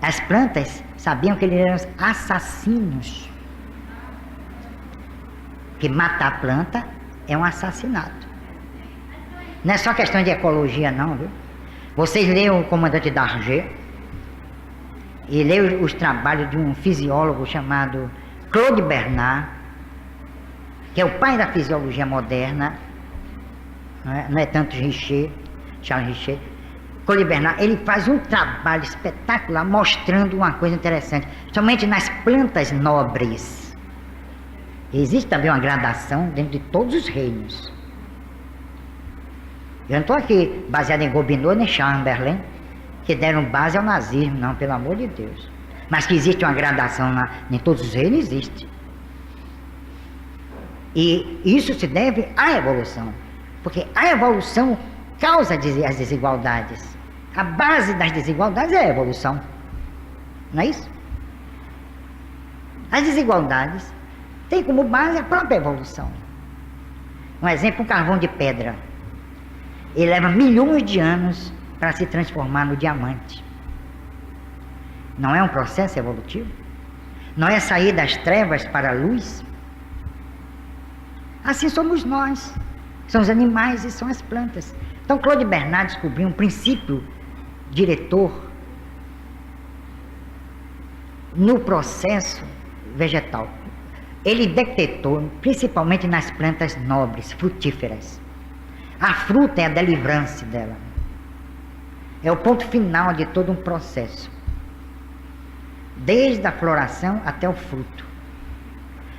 As plantas sabiam que eles eram assassinos. Que matar a planta é um assassinato. Não é só questão de ecologia não, viu? Vocês leiam o Comandante Darger e leiam os trabalhos de um fisiólogo chamado Claude Bernard, que é o pai da fisiologia moderna, não é tanto Charles Richer. Claude Bernard, ele faz um trabalho espetacular mostrando uma coisa interessante, somente nas plantas nobres. Existe também uma gradação dentro de todos os reinos. Eu não estou aqui baseado em Gobineau nem Chamberlain, que deram base ao nazismo, não, pelo amor de Deus. Mas que existe uma gradação em todos os reinos, existe. E isso se deve à evolução, porque a evolução causa as desigualdades. A base das desigualdades é a evolução, não é isso? As desigualdades têm como base a própria evolução. Um exemplo, um carvão de pedra. Ele leva milhões de anos para se transformar no diamante. Não é um processo evolutivo? Não é sair das trevas para a luz? Assim somos nós. São os animais e são as plantas. Então Claude Bernard descobriu um princípio diretor no processo vegetal. Ele detectou principalmente nas plantas nobres, frutíferas. A fruta é a delivrance dela. É o ponto final de todo um processo. Desde a floração até o fruto.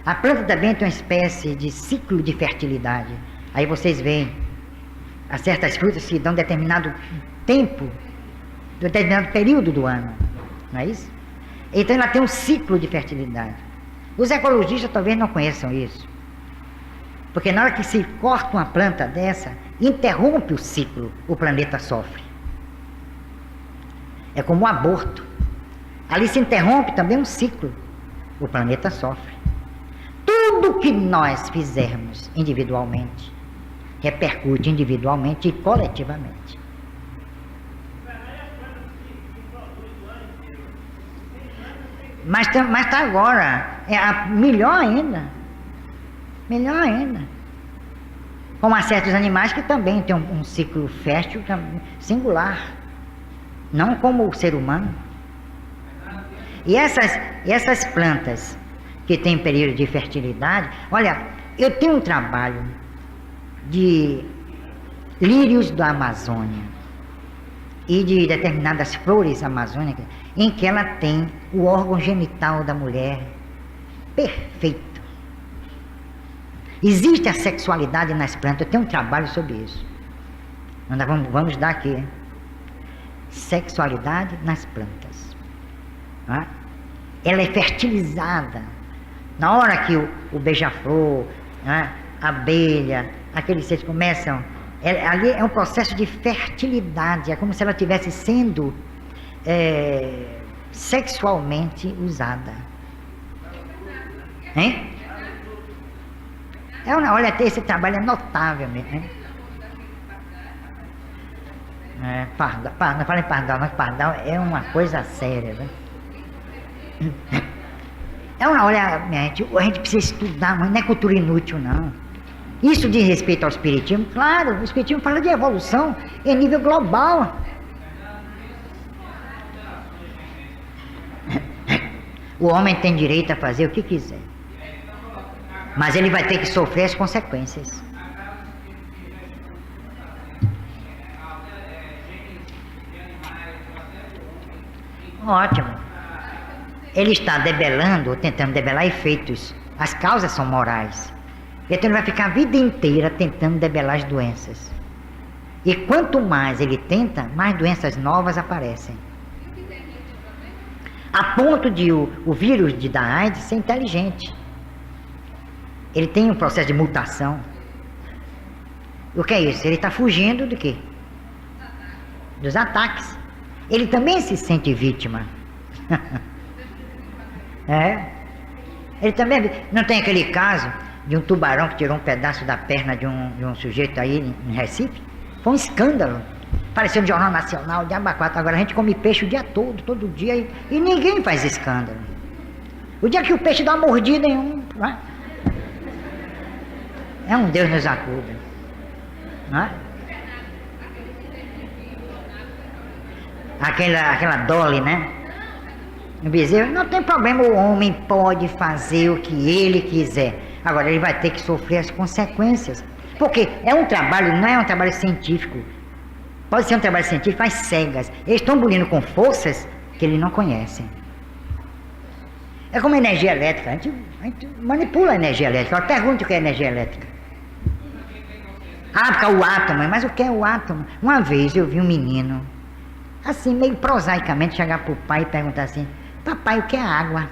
A planta também tem uma espécie de ciclo de fertilidade. Aí vocês veem, há certas frutas que dão determinado tempo, determinado período do ano. Não é isso? Então ela tem um ciclo de fertilidade. Os ecologistas talvez não conheçam isso. Porque na hora que se corta uma planta dessa, interrompe o ciclo, o planeta sofre. É como um aborto. Ali se interrompe também um ciclo, o planeta sofre. Tudo que nós fizermos individualmente, repercute individualmente e coletivamente. Mas está agora, melhor ainda. Melhor ainda. Como há certos animais que também têm um ciclo fértil singular. Não como o ser humano. E essas plantas que têm período de fertilidade, olha, eu tenho um trabalho de lírios da Amazônia e de determinadas flores amazônicas em que ela tem o órgão genital da mulher perfeito. Existe a sexualidade nas plantas, eu tenho um trabalho sobre isso. Nós vamos dar aqui, hein? Sexualidade nas plantas. Tá? Ela é fertilizada. Na hora que o beija-flor, né, a abelha, aqueles seres começam, ali é um processo de fertilidade, é como se ela estivesse sendo sexualmente usada. Hein? Olha, esse trabalho é notável mesmo. Hein? Não fala em pardal, mas pardal é uma coisa séria, né? Olha, a gente precisa estudar, mas não é cultura inútil, não. Isso diz respeito ao espiritismo, claro, o espiritismo fala de evolução em nível global. O homem tem direito a fazer o que quiser, mas ele vai ter que sofrer as consequências. Ótimo. Ele está debelando, ou tentando debelar efeitos. As causas são morais. Então ele vai ficar a vida inteira tentando debelar as doenças. E quanto mais ele tenta, mais doenças novas aparecem. A ponto de o vírus da AIDS ser inteligente. Ele tem um processo de mutação. O que é isso? Ele está fugindo do quê? Dos ataques. Ele também se sente vítima. Ele também... Não tem aquele caso de um tubarão que tirou um pedaço da perna de um sujeito aí em Recife? Foi um escândalo. Apareceu no Jornal Nacional, de Abacuata. Agora a gente come peixe o dia todo dia, e ninguém faz escândalo. O dia que o peixe dá uma mordida em um... É um Deus nos acuda. Não é? Aquela Dolly, né? No bezerro, não tem problema, o homem pode fazer o que ele quiser. Agora ele vai ter que sofrer as consequências. Porque é um trabalho, não é um trabalho científico. Pode ser um trabalho científico às cegas. Eles estão bulindo com forças que eles não conhecem. É como a energia elétrica. A gente manipula a energia elétrica. Ela pergunta o que é energia elétrica. Porque é o átomo. Mas o que é o átomo? Uma vez eu vi um menino, assim, meio prosaicamente, chegar para o pai e perguntar assim: papai, o que é água?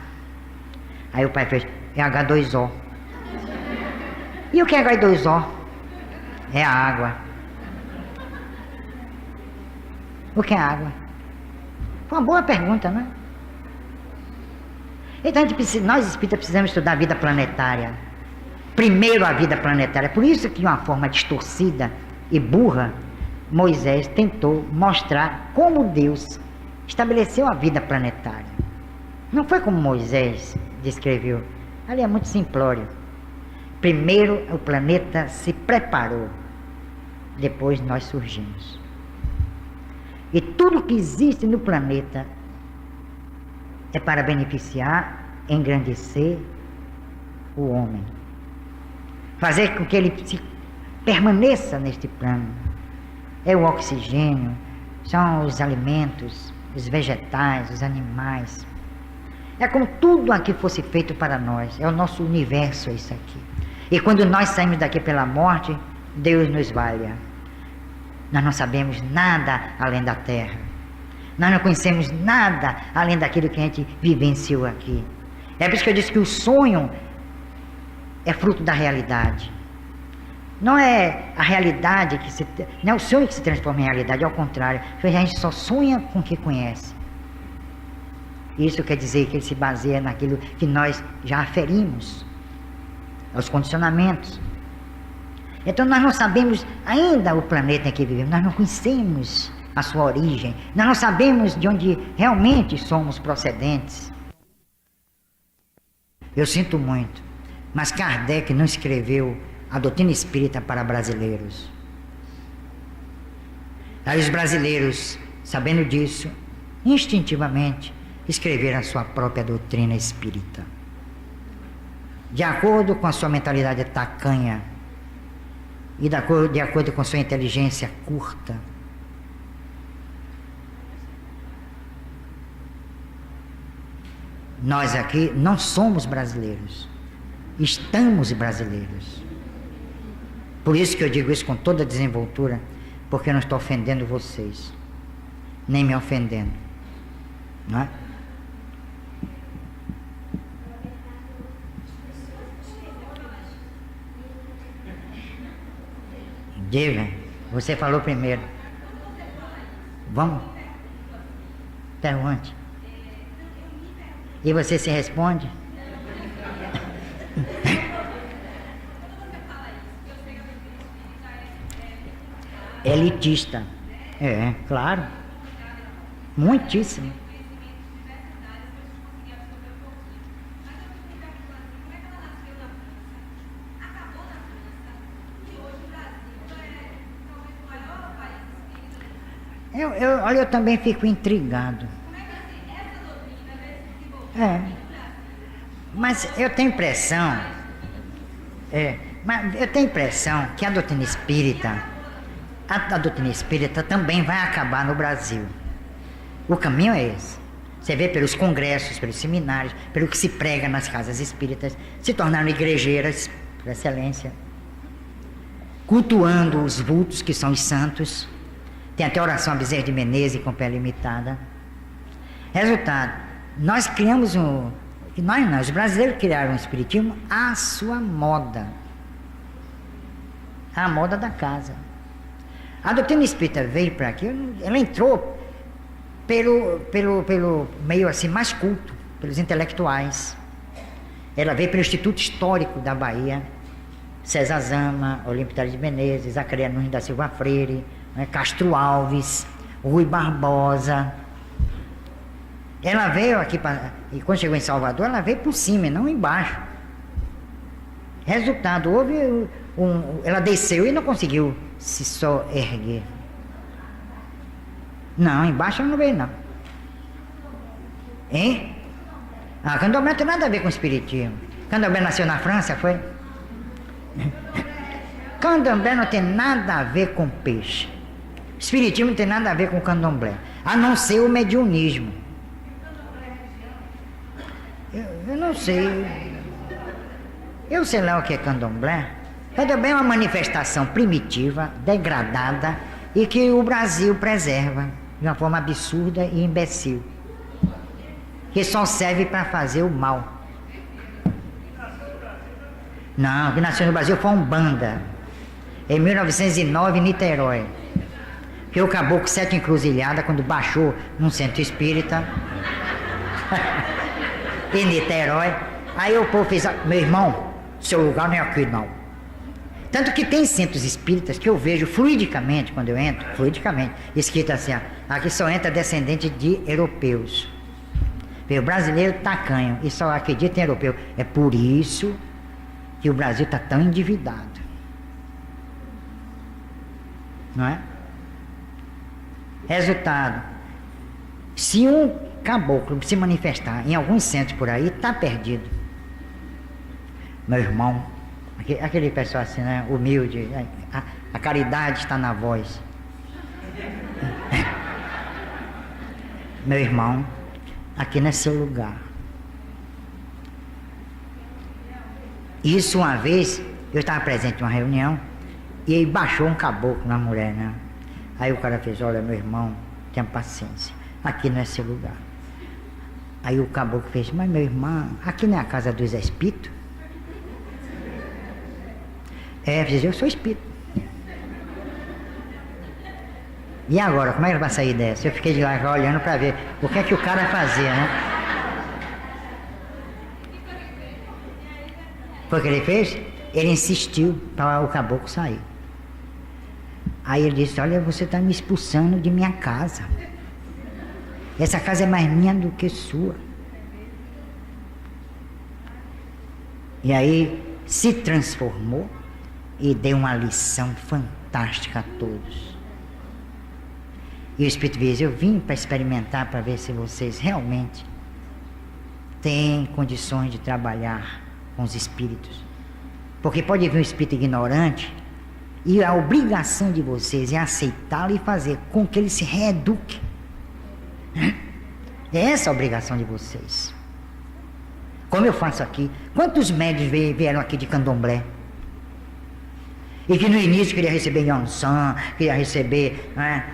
Aí o pai fez: é H2O. E o que é H2O? É a água. O que é água? Foi uma boa pergunta, né? Então nós espíritas precisamos estudar a vida planetária. Primeiro a vida planetária. Por isso que de uma forma distorcida e burra, Moisés tentou mostrar como Deus estabeleceu a vida planetária. Não foi como Moisés descreveu. Ali é muito simplório. Primeiro o planeta se preparou, depois nós surgimos. E tudo que existe no planeta é para beneficiar, engrandecer o homem. Fazer com que ele permaneça neste plano. É o oxigênio, são os alimentos, os vegetais, os animais. É como tudo aqui fosse feito para nós. É o nosso universo, é isso aqui. E quando nós saímos daqui pela morte, Deus nos valha. Nós não sabemos nada além da terra. Nós não conhecemos nada além daquilo que a gente vivenciou aqui. É por isso que eu disse que o sonho é fruto da realidade. Não é a realidade que se... Não é o sonho que se transforma em realidade, ao contrário. A gente só sonha com o que conhece. Isso quer dizer que ele se baseia naquilo que nós já aferimos, os condicionamentos. Então nós não sabemos ainda o planeta em que vivemos, nós não conhecemos a sua origem, nós não sabemos de onde realmente somos procedentes. Eu sinto muito, mas Kardec não escreveu a doutrina espírita para brasileiros. Aí os brasileiros, sabendo disso, instintivamente escreveram a sua própria doutrina espírita, de acordo com a sua mentalidade tacanha e de acordo com a sua inteligência curta. Nós aqui não somos brasileiros, estamos brasileiros. Por isso que eu digo isso com toda a desenvoltura, porque eu não estou ofendendo vocês, nem me ofendendo, não é? Diga, você falou primeiro. Vamos? Pergunte. E você se responde? Elitista. É, claro. Muitíssimo. Olha, eu também fico intrigado. Mas eu tenho impressão, que a doutrina espírita, a doutrina espírita também vai acabar no Brasil. O caminho é esse. Você vê pelos congressos, pelos seminários, pelo que se prega nas casas espíritas, se tornaram igrejeiras, por excelência, cultuando os vultos que são os santos. Tem até oração a Bezerra de Menezes com pé limitada. Resultado, nós criamos os brasileiros criaram o espiritismo à sua moda. A moda da casa. A doutrina espírita veio para aqui, ela entrou pelo meio assim mais culto, pelos intelectuais. Ela veio pelo Instituto Histórico da Bahia, César Zama, Olímpio Tales de Menezes, Zacarias Nunes da Silva Freire, Castro Alves, Rui Barbosa. Ela veio aqui, e quando chegou em Salvador, ela veio por cima e não embaixo. Resultado, ela desceu e não conseguiu se só erguer. Não, embaixo ela não veio não. Hein? Candomblé não tem nada a ver com espiritismo. Candomblé nasceu na França, foi? Candomblé não tem nada a ver com peixe. Espiritismo não tem nada a ver com candomblé, a não ser o mediunismo. Eu não sei. Eu sei lá o que é candomblé. Candomblé é uma manifestação primitiva, degradada, e que o Brasil preserva de uma forma absurda e imbecil, que só serve para fazer o mal. Não, o que nasceu no Brasil foi Umbanda, em 1909, em Niterói. Que o caboclo Sete Encruzilhada, quando baixou num centro espírita em Niterói, aí o povo fez: meu irmão, seu lugar não é aqui não. Tanto que tem centros espíritas que eu vejo fluidicamente, quando eu entro, fluidicamente, escrito assim, ó, aqui só entra descendente de europeus. O brasileiro tacanho e só acredita em europeu. É por isso que o Brasil está tão endividado. Não é? Resultado, se um caboclo se manifestar em alguns centros por aí, está perdido. Meu irmão, aquele pessoal assim, né, humilde, a caridade está na voz. Meu irmão, aqui não é seu lugar. Isso uma vez, eu estava presente em uma reunião, e aí baixou um caboclo na mulher, né? Aí o cara fez, olha, meu irmão, tenha paciência, aqui não é seu lugar. Aí o caboclo fez, mas meu irmão, aqui não é a casa dos espíritos? Eu sou espírito. E agora, como é que ele vai sair dessa? Eu fiquei de lá olhando para ver o que é que o cara fazia, né? Foi o que ele fez? Ele insistiu para o caboclo sair. Aí ele disse, olha, você está me expulsando de minha casa. Essa casa é mais minha do que sua. E aí se transformou e deu uma lição fantástica a todos. E o Espírito diz, eu vim para experimentar, para ver se vocês realmente têm condições de trabalhar com os espíritos. Porque pode vir um espírito ignorante e a obrigação de vocês é aceitá-lo e fazer com que ele se reeduque. É essa a obrigação de vocês. Como eu faço aqui. Quantos médios vieram aqui de candomblé? E que no início queria receber Yansan, queria receber, né,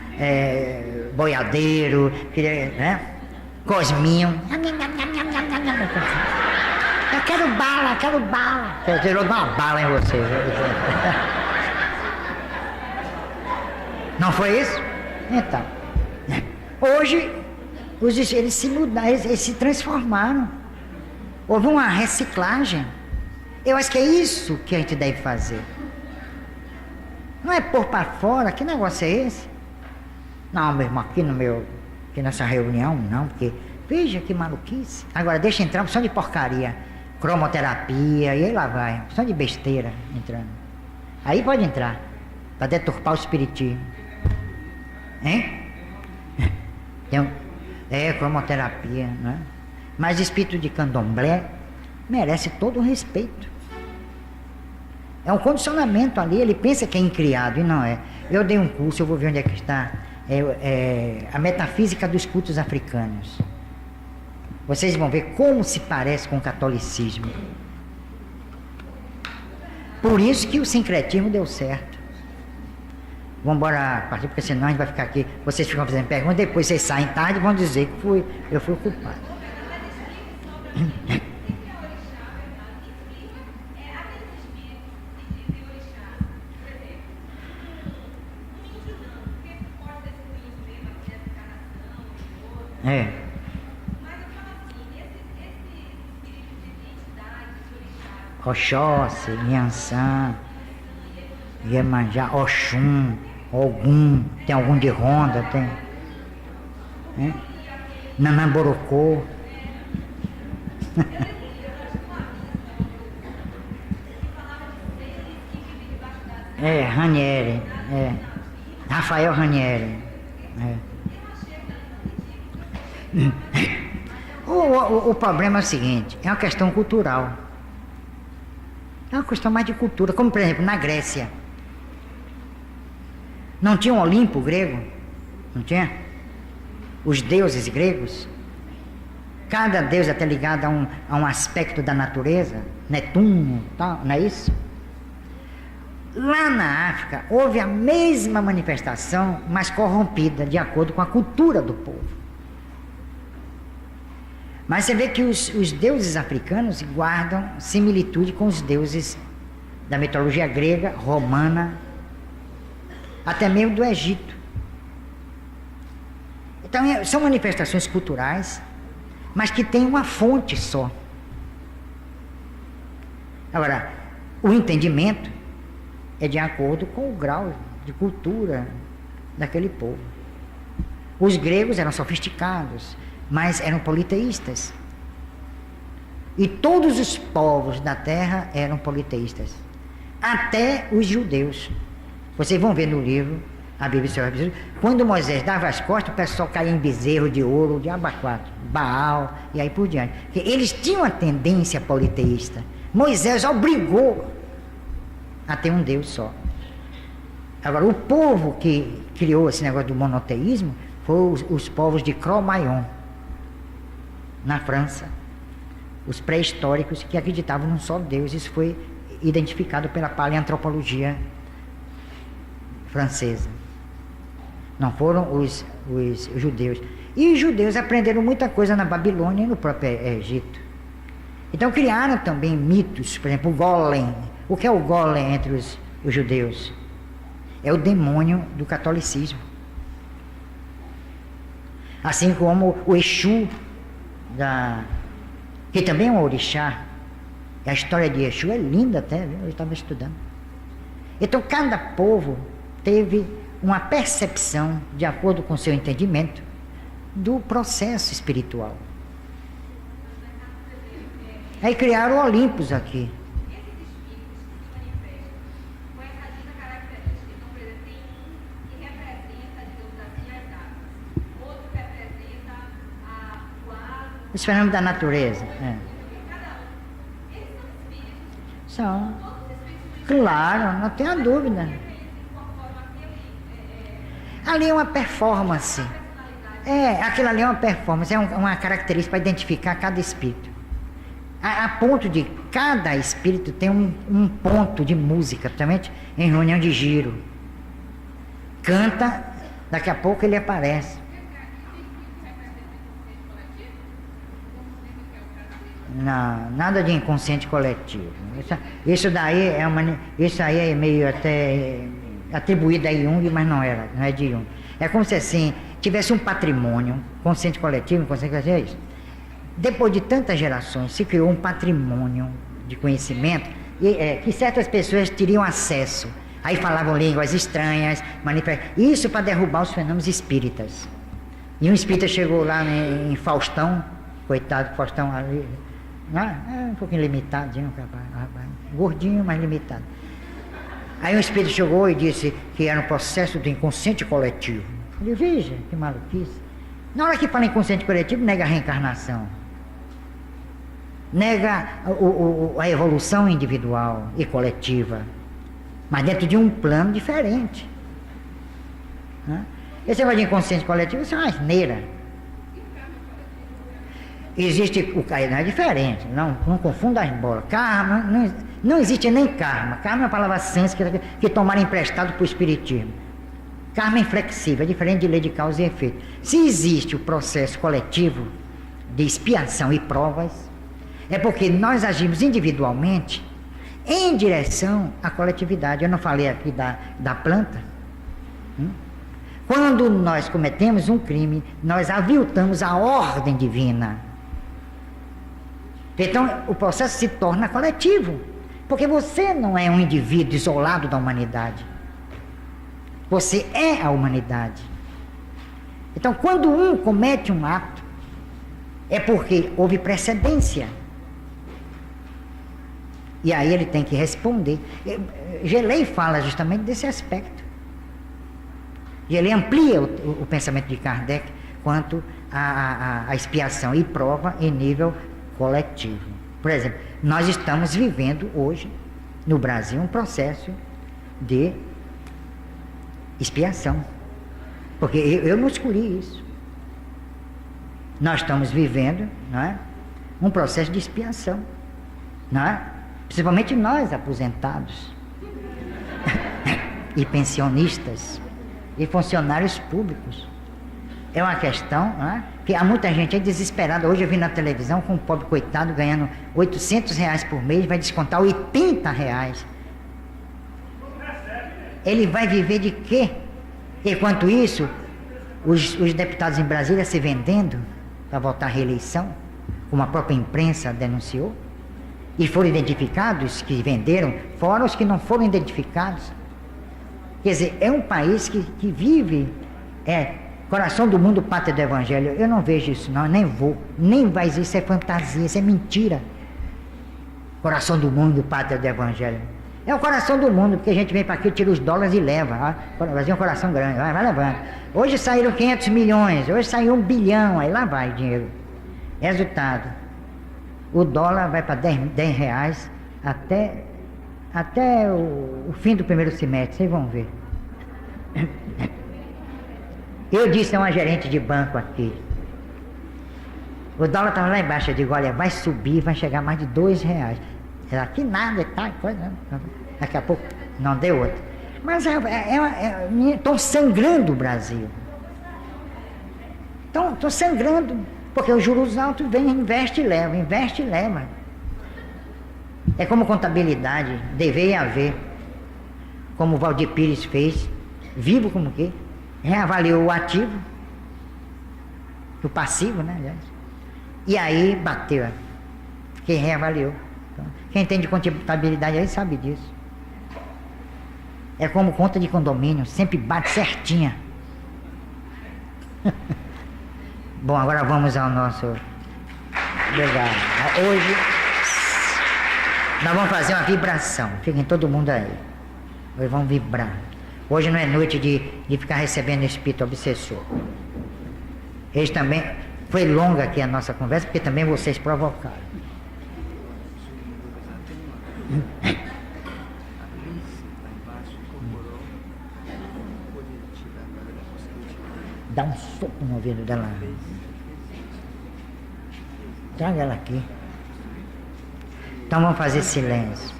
boiadeiro, queria, né, cosminho. Eu quero bala, quero bala. Você jogou uma bala em você. Não foi isso? Então, hoje, eles se mudaram, eles se transformaram. Houve uma reciclagem. Eu acho que é isso que a gente deve fazer. Não é pôr para fora, que negócio é esse? Não, meu irmão, aqui nessa reunião, não, porque, veja que maluquice. Agora, deixa entrar uma opção de porcaria, cromoterapia, e aí lá vai, opção de besteira entrando. Aí pode entrar, para deturpar o espiritismo. Hein? Cromoterapia, não é? Mas espírito de candomblé merece todo o respeito. É um condicionamento ali, ele pensa que é incriado, e não é. Eu dei um curso, eu vou ver onde é que está, a metafísica dos cultos africanos. Vocês vão ver como se parece com o catolicismo. Por isso que o sincretismo deu certo. Vamos embora partir, porque senão a gente vai ficar aqui, vocês ficam fazendo perguntas, depois vocês saem tarde e vão dizer que eu fui o culpado. Oxóssi, Yansan, Iemanjá, Oxum, Ogum, tem algum de Ronda, tem. Nanamborocô. Ranieri, Rafael Ranieri. O problema é o seguinte, é uma questão cultural. É uma questão mais de cultura, como por exemplo na Grécia. Não tinha um Olimpo grego? Não tinha? Os deuses gregos? Cada deus é até ligado a um aspecto da natureza, Netuno, tal, não é isso? Lá na África houve a mesma manifestação, mas corrompida, de acordo com a cultura do povo. Mas você vê que os deuses africanos guardam similitude com os deuses da mitologia grega, romana, até mesmo do Egito. Então são manifestações culturais, mas que têm uma fonte só. Agora, o entendimento é de acordo com o grau de cultura daquele povo. Os gregos eram sofisticados, mas eram politeístas. E todos os povos da terra eram politeístas. Até os judeus. Vocês vão ver no livro, a Bíblia, quando Moisés dava as costas, o pessoal caía em bezerro de ouro, de abacuato, Baal e aí por diante. Porque eles tinham a tendência politeísta. Moisés obrigou a ter um Deus só. Agora, o povo que criou esse negócio do monoteísmo foi os povos de Cro-Magnon, na França. Os pré-históricos que acreditavam num só Deus. Isso foi identificado pela paleantropologia francesa. Não foram os judeus. E os judeus aprenderam muita coisa na Babilônia e no próprio Egito. Então criaram também mitos, por exemplo, o Golem. O que é o Golem entre os judeus? É o demônio do catolicismo. Assim como o Exu, que também é um orixá. A história de Exu é linda até, viu? Eu estava estudando. Então cada povo teve uma percepção, de acordo com seu entendimento, do processo espiritual. Aí criaram o Olympus aqui. Os fenômenos da natureza. São. Claro, não tenha dúvida. Ali é uma performance. Aquilo ali é uma performance, é uma característica para identificar cada espírito. A ponto de cada espírito tem um ponto de música, principalmente em reunião de giro. Canta, daqui a pouco ele aparece. Não, nada de inconsciente coletivo. Isso aí é meio até atribuído a Jung, mas não é de Jung. É como se assim tivesse um patrimônio, consciente coletivo, inconsciente coletivo, é isso. Depois de tantas gerações, se criou um patrimônio de conhecimento que certas pessoas teriam acesso. Aí falavam línguas estranhas, isso para derrubar os fenômenos espíritas. E um espírita chegou lá em Faustão, coitado, Faustão ali, um pouquinho limitadinho, gordinho, mas limitado. Aí um espírito chegou e disse que era um processo do inconsciente coletivo. Eu falei, veja, que maluquice. Na hora que fala inconsciente coletivo, nega a reencarnação. Nega a evolução individual e coletiva. Mas dentro de um plano diferente. Esse negócio de inconsciente coletivo, isso é uma asneira. Existe o karma, é diferente, não confunda as bolas. Karma, não existe nem karma. Karma é uma palavra sânscrita que tomaram emprestado para o espiritismo. Karma é inflexível, é diferente de lei de causa e efeito. Se existe o processo coletivo de expiação e provas, é porque nós agimos individualmente em direção à coletividade. Eu não falei aqui da planta? Quando nós cometemos um crime, nós aviltamos a ordem divina. Então, o processo se torna coletivo, porque você não é um indivíduo isolado da humanidade. Você é a humanidade. Então, quando um comete um ato, é porque houve precedência. E aí ele tem que responder. Gelei fala justamente desse aspecto. Gelei amplia o pensamento de Kardec quanto à expiação e prova em nível coletivo. Por exemplo, nós estamos vivendo hoje, no Brasil, um processo de expiação. Porque eu não escolhi isso. Nós estamos vivendo, não é, um processo de expiação. Não é? Principalmente nós, aposentados, e pensionistas, e funcionários públicos. É uma questão, não é? Que há muita gente aí desesperada. Hoje eu vi na televisão com um pobre coitado ganhando R$800 por mês, vai descontar R$80. Ele vai viver de quê? Enquanto isso, os deputados em Brasília se vendendo para votar a reeleição, como a própria imprensa denunciou. e foram identificados, que venderam, fora os que não foram identificados. Quer dizer, é um país que vive, coração do mundo, pátria do evangelho. Eu não vejo isso não, nem vou, nem vai existir, isso é fantasia, isso é mentira. Coração do mundo, pátria do evangelho. É o coração do mundo, porque a gente vem para aqui, tira os dólares e leva. O Brasil é um coração grande, vai levando. Hoje saíram 500 milhões, hoje saiu 1 bilhão, aí lá vai dinheiro. Resultado, o dólar vai para 10 reais até o fim do primeiro semestre, vocês vão ver. Eu disse a uma gerente de banco aqui, o dólar estava lá embaixo, eu digo, olha, vai subir, vai chegar mais de 2 reais. Ela, que nada, tá, coisa, daqui a pouco não deu outra. Mas estão sangrando o Brasil. Estão sangrando, porque os juros altos vêm, investe e leva, investe e leva. É como contabilidade, dever e haver. Como o Valdir Pires fez, vivo como que? Reavaliou o ativo, o passivo, né, aliás. E aí bateu. Quem reavaliou. Então, quem entende contabilidade aí sabe disso. É como conta de condomínio, sempre bate certinha. Bom, agora vamos ao nosso lugar. Hoje nós vamos fazer uma vibração. Fiquem todo mundo aí. Hoje vamos vibrar. Hoje não é noite de ficar recebendo espírito obsessor. Eles também. Foi longa aqui a nossa conversa, porque também vocês provocaram. Dá um soco no ouvido dela. Traga ela aqui. Então vamos fazer silêncio.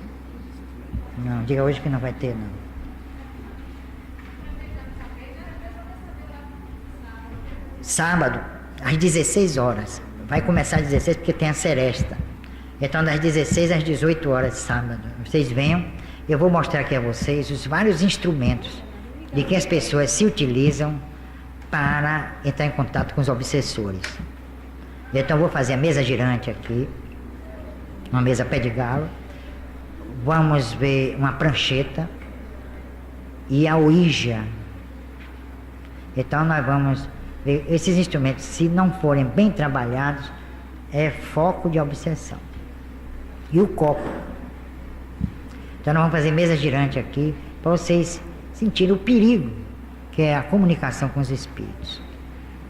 Não, diga hoje que não vai ter, não. Sábado, às 16 horas. Vai começar às 16 porque tem a seresta. Então, das 16 às 18 horas de sábado. Vocês venham, eu vou mostrar aqui a vocês os vários instrumentos de que as pessoas se utilizam para entrar em contato com os obsessores. Então, eu vou fazer a mesa girante aqui, uma mesa pé de galo. Vamos ver uma prancheta e a ouija. Então, nós vamos ver esses instrumentos, se não forem bem trabalhados, é foco de obsessão. E o copo. Então nós vamos fazer mesa girante aqui para vocês sentirem o perigo que é a comunicação com os espíritos.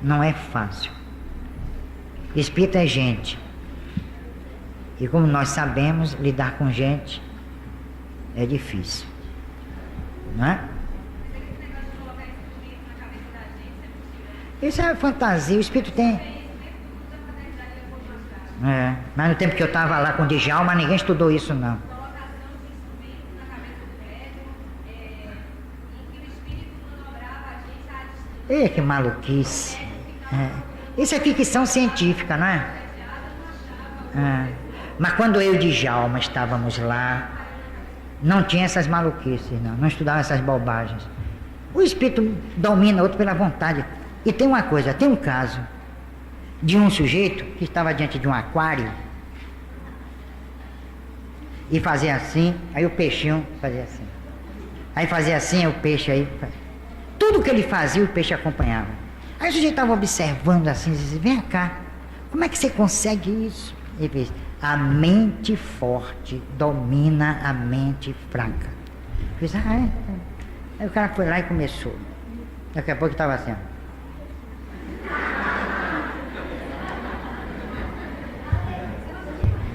Não é fácil. Espírito é gente. E como nós sabemos, lidar com gente é difícil. Não é? Isso é fantasia, o espírito tem. Mas no tempo que eu estava lá com o Djalma, ninguém estudou isso não. Que maluquice. Isso é ficção científica, não é? Mas quando eu e o Djalma estávamos lá, não tinha essas maluquices, não estudava essas bobagens. O espírito domina outro pela vontade. E tem uma coisa, tem um caso de um sujeito que estava diante de um aquário e fazia assim, aí o peixinho fazia assim. Aí fazia assim, o peixe aí. Tudo que ele fazia, o peixe acompanhava. Aí o sujeito estava observando assim, dizia, vem cá, como é que você consegue isso? Ele fez, a mente forte domina a mente fraca. Fez, Aí o cara foi lá e começou. Daqui a pouco estava assim, ó.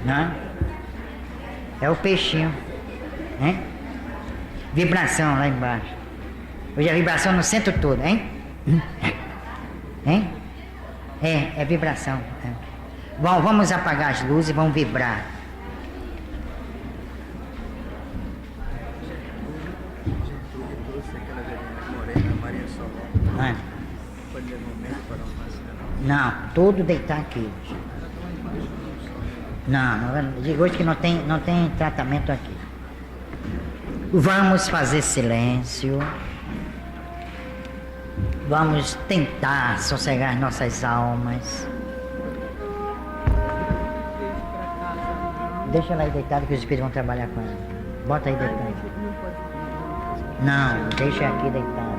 Não? É o peixinho, hein? Vibração lá embaixo. Hoje a vibração no centro todo, hein? Hein? É vibração. Bom, vamos apagar as luzes e vamos vibrar. Não, tudo deitar aqui. Não, digo hoje que não tem tratamento aqui. Vamos fazer silêncio. Vamos tentar sossegar nossas almas. Deixa ela aí deitada que os espíritos vão trabalhar com ela. Bota aí deitada. Não, deixa aqui deitada.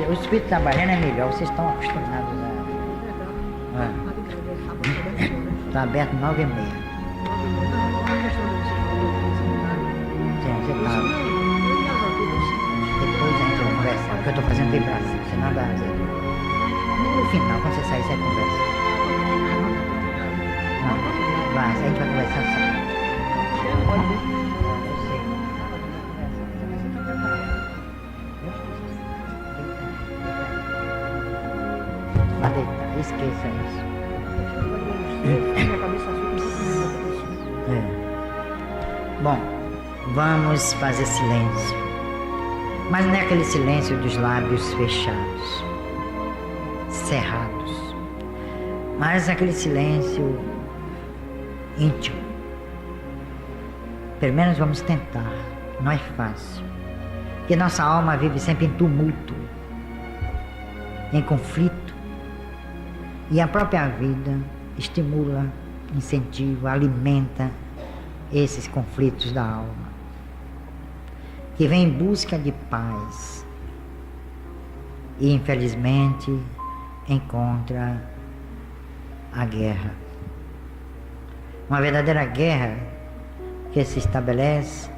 O espírito trabalhando é melhor, vocês estão acostumados a... Está aberto 9h30. Sim, você tá. Depois a gente vai conversar, porque eu estou fazendo vibração, senão dá... No final, quando você sair, você conversa. Não, vai, a gente vai conversar só. Vai deitar, esqueça isso. Bom, vamos fazer silêncio. Mas não é aquele silêncio dos lábios fechados, cerrados, mas aquele silêncio íntimo. Pelo menos vamos tentar, não é fácil. Porque nossa alma vive sempre em tumulto, em conflito. E a própria vida estimula, incentiva, alimenta esses conflitos da alma, que vem em busca de paz e infelizmente encontra a guerra. Uma verdadeira guerra que se estabelece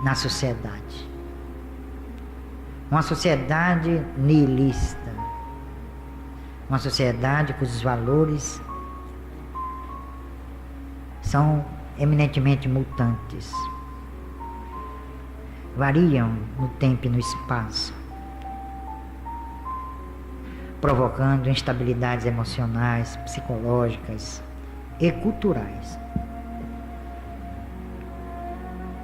na sociedade. Uma sociedade nihilista, uma sociedade cujos valores são eminentemente mutantes, variam no tempo e no espaço, provocando instabilidades emocionais, psicológicas e culturais.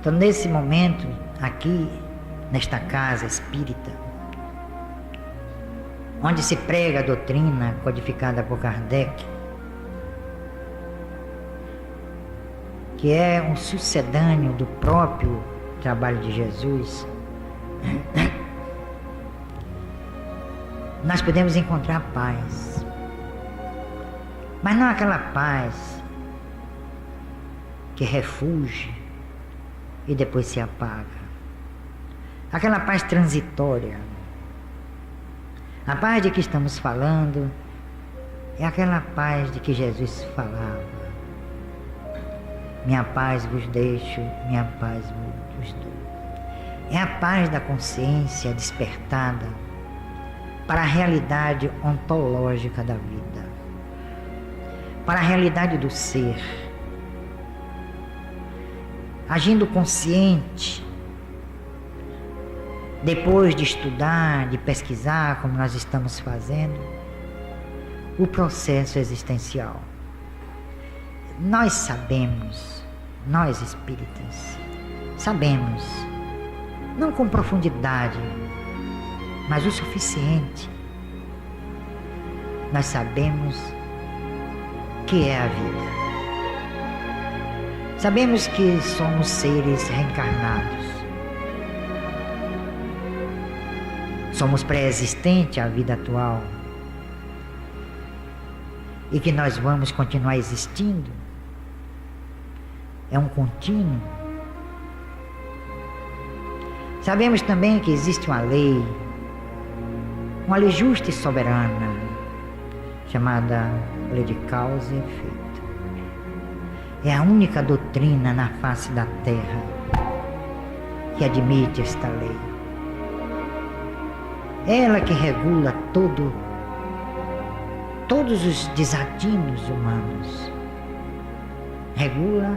Então, nesse momento, aqui, nesta casa espírita, onde se prega a doutrina codificada por Kardec, que é um sucedâneo do próprio trabalho de Jesus, nós podemos encontrar paz, mas não aquela paz que refugia e depois se apaga, aquela paz transitória. A paz de que estamos falando é aquela paz de que Jesus falava: minha paz vos deixo, minha paz vos dou. É a paz da consciência despertada para a realidade ontológica da vida, para a realidade do ser, agindo consciente, depois de estudar, de pesquisar, como nós estamos fazendo, o processo existencial. Nós sabemos, nós espíritas, sabemos, não com profundidade, mas o suficiente. Nós sabemos que é a vida. Sabemos que somos seres reencarnados. Somos pré-existentes à vida atual. E que nós vamos continuar existindo. É um contínuo. Sabemos também que existe uma lei justa e soberana, chamada lei de causa e efeito. É a única doutrina na face da terra que admite esta lei. Ela que regula todos os desatinos humanos. Regula,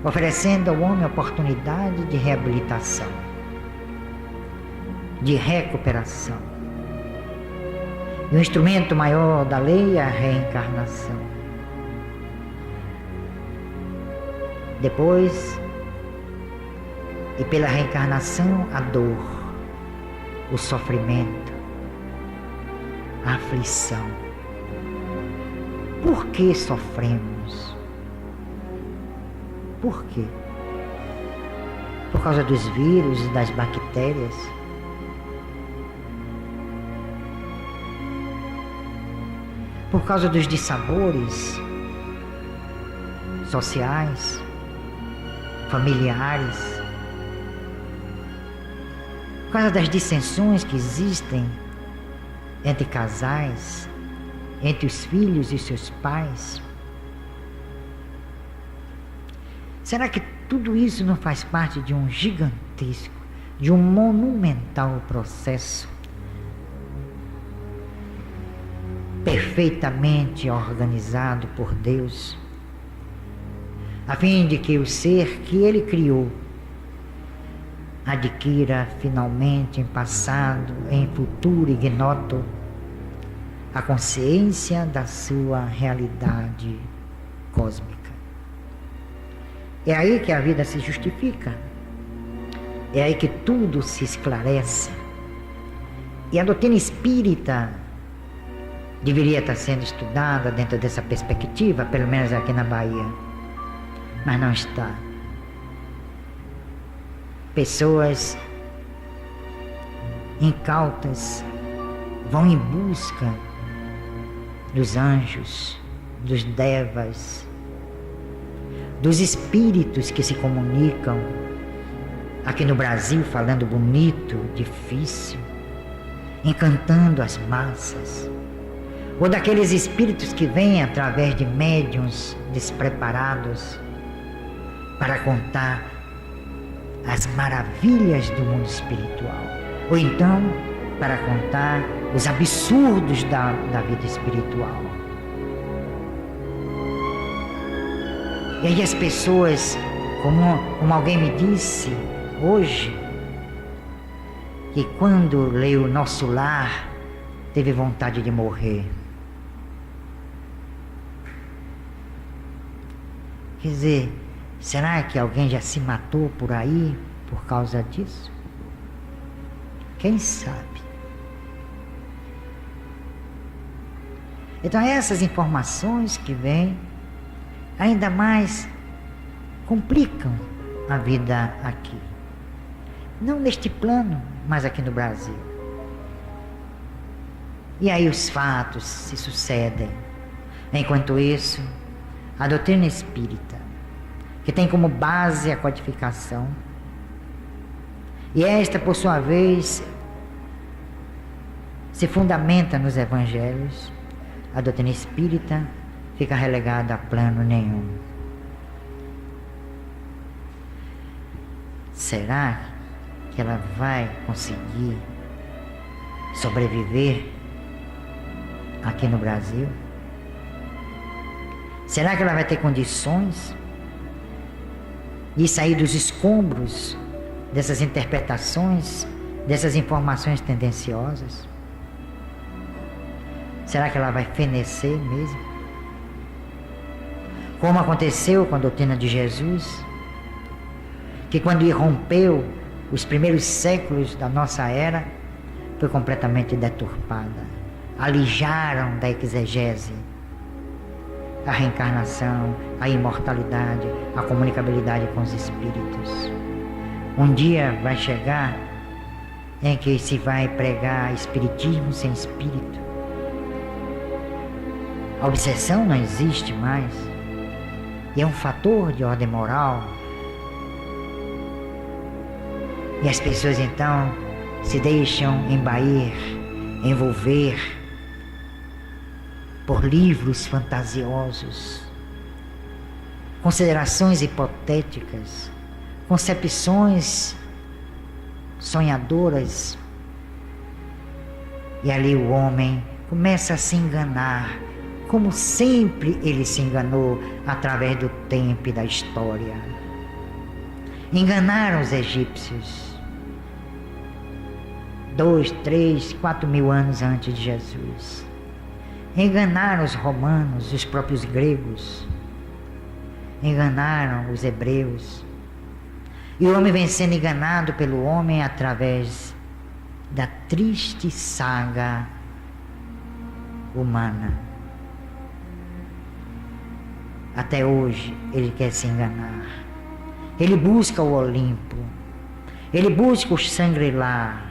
oferecendo ao homem a oportunidade de reabilitação, de recuperação. E o instrumento maior da lei é a reencarnação. Depois, e pela reencarnação, a dor, o sofrimento, a aflição. Por que sofremos? Por quê? Por causa dos vírus e das bactérias? por causa dos dissabores sociais, familiares, por causa das dissensões que existem entre casais, entre os filhos e seus pais. Será que tudo isso não faz parte de um gigantesco, de um monumental processo perfeitamente organizado por Deus, a fim de que o ser que Ele criou adquira finalmente em passado, em futuro ignoto, a consciência da sua realidade cósmica? É aí que a vida se justifica, é aí que tudo se esclarece. E a doutrina espírita deveria estar sendo estudada dentro dessa perspectiva, pelo menos aqui na Bahia, mas não está. Pessoas incautas vão em busca dos anjos, dos devas, dos espíritos que se comunicam aqui no Brasil, falando bonito, difícil, encantando as massas, ou daqueles espíritos que vêm através de médiuns despreparados para contar as maravilhas do mundo espiritual, ou então para contar os absurdos da vida espiritual. E aí as pessoas, como alguém me disse hoje, que quando leu Nosso Lar, teve vontade de morrer. Quer dizer, será que alguém já se matou por aí por causa disso? Quem sabe? Então essas informações que vêm ainda mais complicam a vida aqui. Não neste plano, mas aqui no Brasil. E aí os fatos se sucedem. Enquanto isso, a doutrina espírita, que tem como base a codificação, e esta, por sua vez, se fundamenta nos evangelhos, a doutrina espírita fica relegada a plano nenhum. Será que ela vai conseguir sobreviver aqui no Brasil? Será que ela vai ter condições de sair dos escombros dessas interpretações, dessas informações tendenciosas? Será que ela vai fenecer mesmo? Como aconteceu com a doutrina de Jesus, que quando irrompeu os primeiros séculos da nossa era, foi completamente deturpada. Alijaram da exegese a reencarnação, a imortalidade, a comunicabilidade com os espíritos. Um dia vai chegar em que se vai pregar espiritismo sem espírito. A obsessão não existe mais, e é um fator de ordem moral. E as pessoas então se deixam embair, envolver por livros fantasiosos, considerações hipotéticas, concepções sonhadoras. E ali o homem começa a se enganar, como sempre ele se enganou através do tempo e da história. Enganaram os egípcios 2, 3, 4 mil anos antes de Jesus. Enganaram os romanos, os próprios gregos. Enganaram os hebreus. E o homem vem sendo enganado pelo homem através da triste saga humana. Até hoje ele quer se enganar. Ele busca o Olimpo, ele busca o Shangri-La,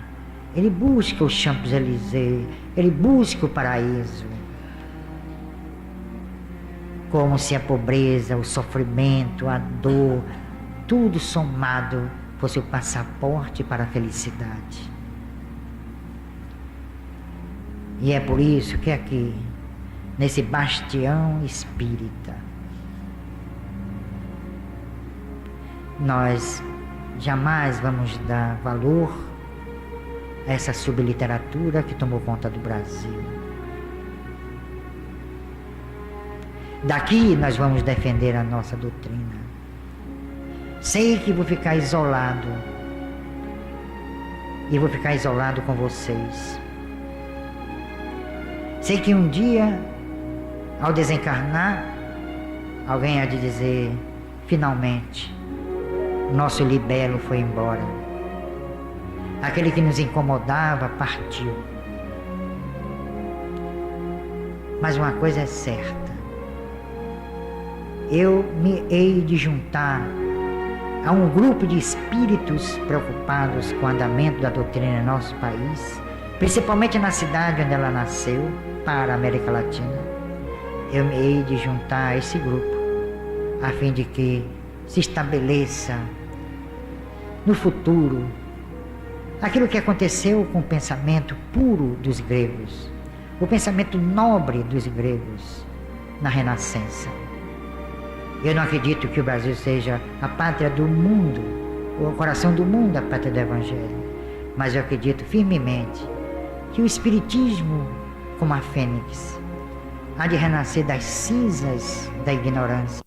ele busca os Champs-Élysées, ele busca o paraíso. como se a pobreza, o sofrimento, a dor, tudo somado fosse o passaporte para a felicidade. E é por isso que aqui, nesse bastião espírita, nós jamais vamos dar valor a essa subliteratura que tomou conta do Brasil. Daqui nós vamos defender a nossa doutrina. Sei que vou ficar isolado. E vou ficar isolado com vocês. Sei que um dia, ao desencarnar, alguém há de dizer, finalmente, nosso libelo foi embora. Aquele que nos incomodava partiu. Mas uma coisa é certa. Eu me hei de juntar a um grupo de espíritos preocupados com o andamento da doutrina em nosso país, principalmente na cidade onde ela nasceu, para a América Latina. Eu me hei de juntar a esse grupo, a fim de que se estabeleça no futuro aquilo que aconteceu com o pensamento puro dos gregos, o pensamento nobre dos gregos na Renascença. Eu não acredito que o Brasil seja a pátria do mundo, o coração do mundo, a pátria do Evangelho. Mas eu acredito firmemente que o Espiritismo, como a fênix, há de renascer das cinzas da ignorância.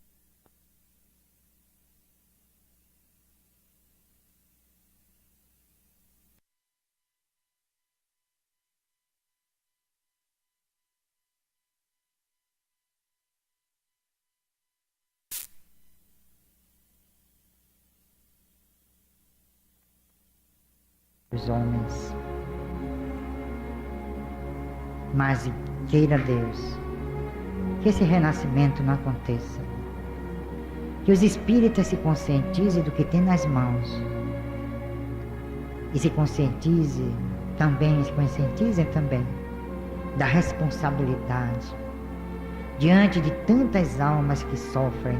Os homens, mas queira Deus que esse renascimento não aconteça, que os espíritas se conscientizem do que tem nas mãos e se conscientizem também da responsabilidade diante de tantas almas que sofrem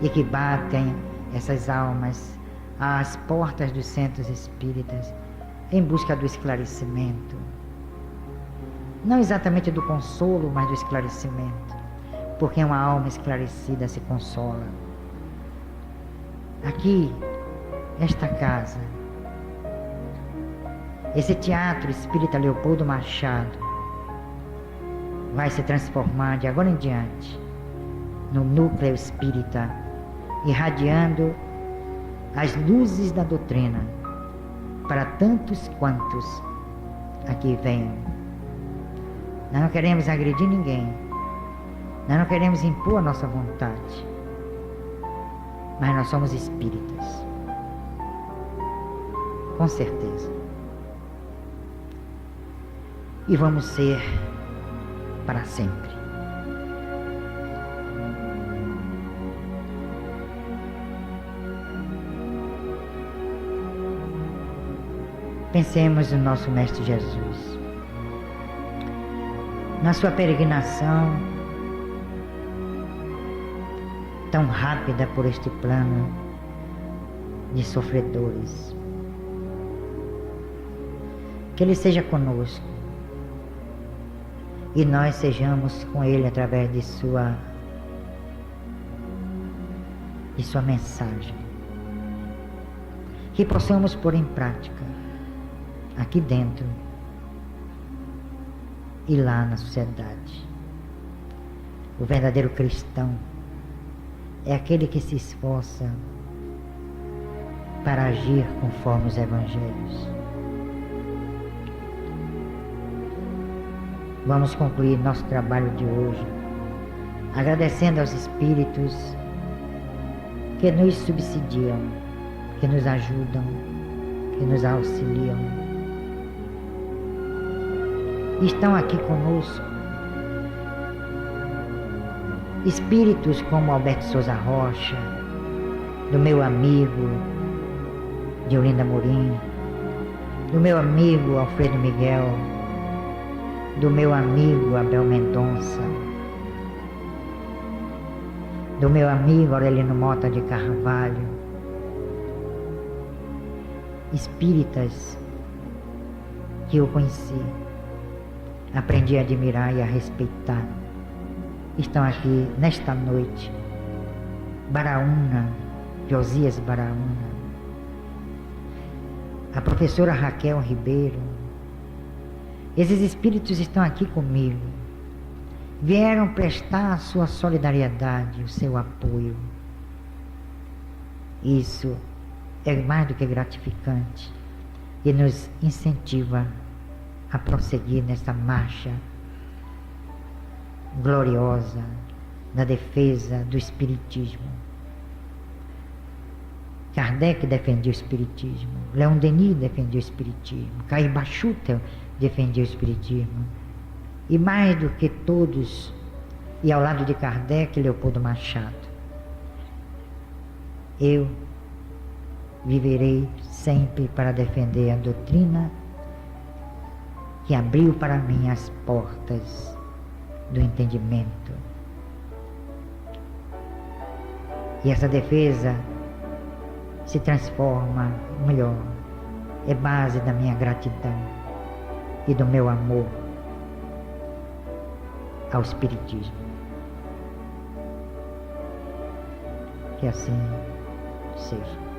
e que batem essas almas às portas dos centros espíritas em busca do esclarecimento. Não exatamente do consolo, mas do esclarecimento. Porque uma alma esclarecida se consola. Aqui, esta casa, esse teatro espírita Leopoldo Machado vai se transformar de agora em diante no núcleo espírita, irradiando as luzes da doutrina para tantos quantos aqui venham. Nós não queremos agredir ninguém, nós não queremos impor a nossa vontade, mas nós somos espíritas, com certeza, e vamos ser para sempre. Pensemos no nosso Mestre Jesus, na sua peregrinação tão rápida por este plano de sofredores. Que Ele seja conosco e nós sejamos com Ele através de sua mensagem. Que possamos pôr em prática aqui dentro e lá na sociedade. O verdadeiro cristão é aquele que se esforça para agir conforme os evangelhos. Vamos concluir nosso trabalho de hoje agradecendo aos espíritos que nos subsidiam, que nos ajudam, que nos auxiliam. Estão aqui conosco espíritos como Alberto Souza Rocha, do meu amigo Diolinda Morim, do meu amigo Alfredo Miguel, do meu amigo Abel Mendonça, do meu amigo Aurelino Mota de Carvalho, espíritas que eu conheci, aprendi a admirar e a respeitar, estão aqui nesta noite. Baraúna, Josias Baraúna, a professora Raquel Ribeiro. Esses espíritos estão aqui comigo, vieram prestar a sua solidariedade, o seu apoio. Isso é mais do que gratificante e nos incentiva a prosseguir nessa marcha gloriosa na defesa do Espiritismo. Kardec defendia o Espiritismo, Leon Denis defendia o Espiritismo, Caíba Schutel defendia o Espiritismo, e mais do que todos, e ao lado de Kardec, Leopoldo Machado. Eu viverei sempre para defender a doutrina que abriu para mim as portas do entendimento. E essa defesa se transforma, melhor, é base da minha gratidão e do meu amor ao Espiritismo. Que assim seja.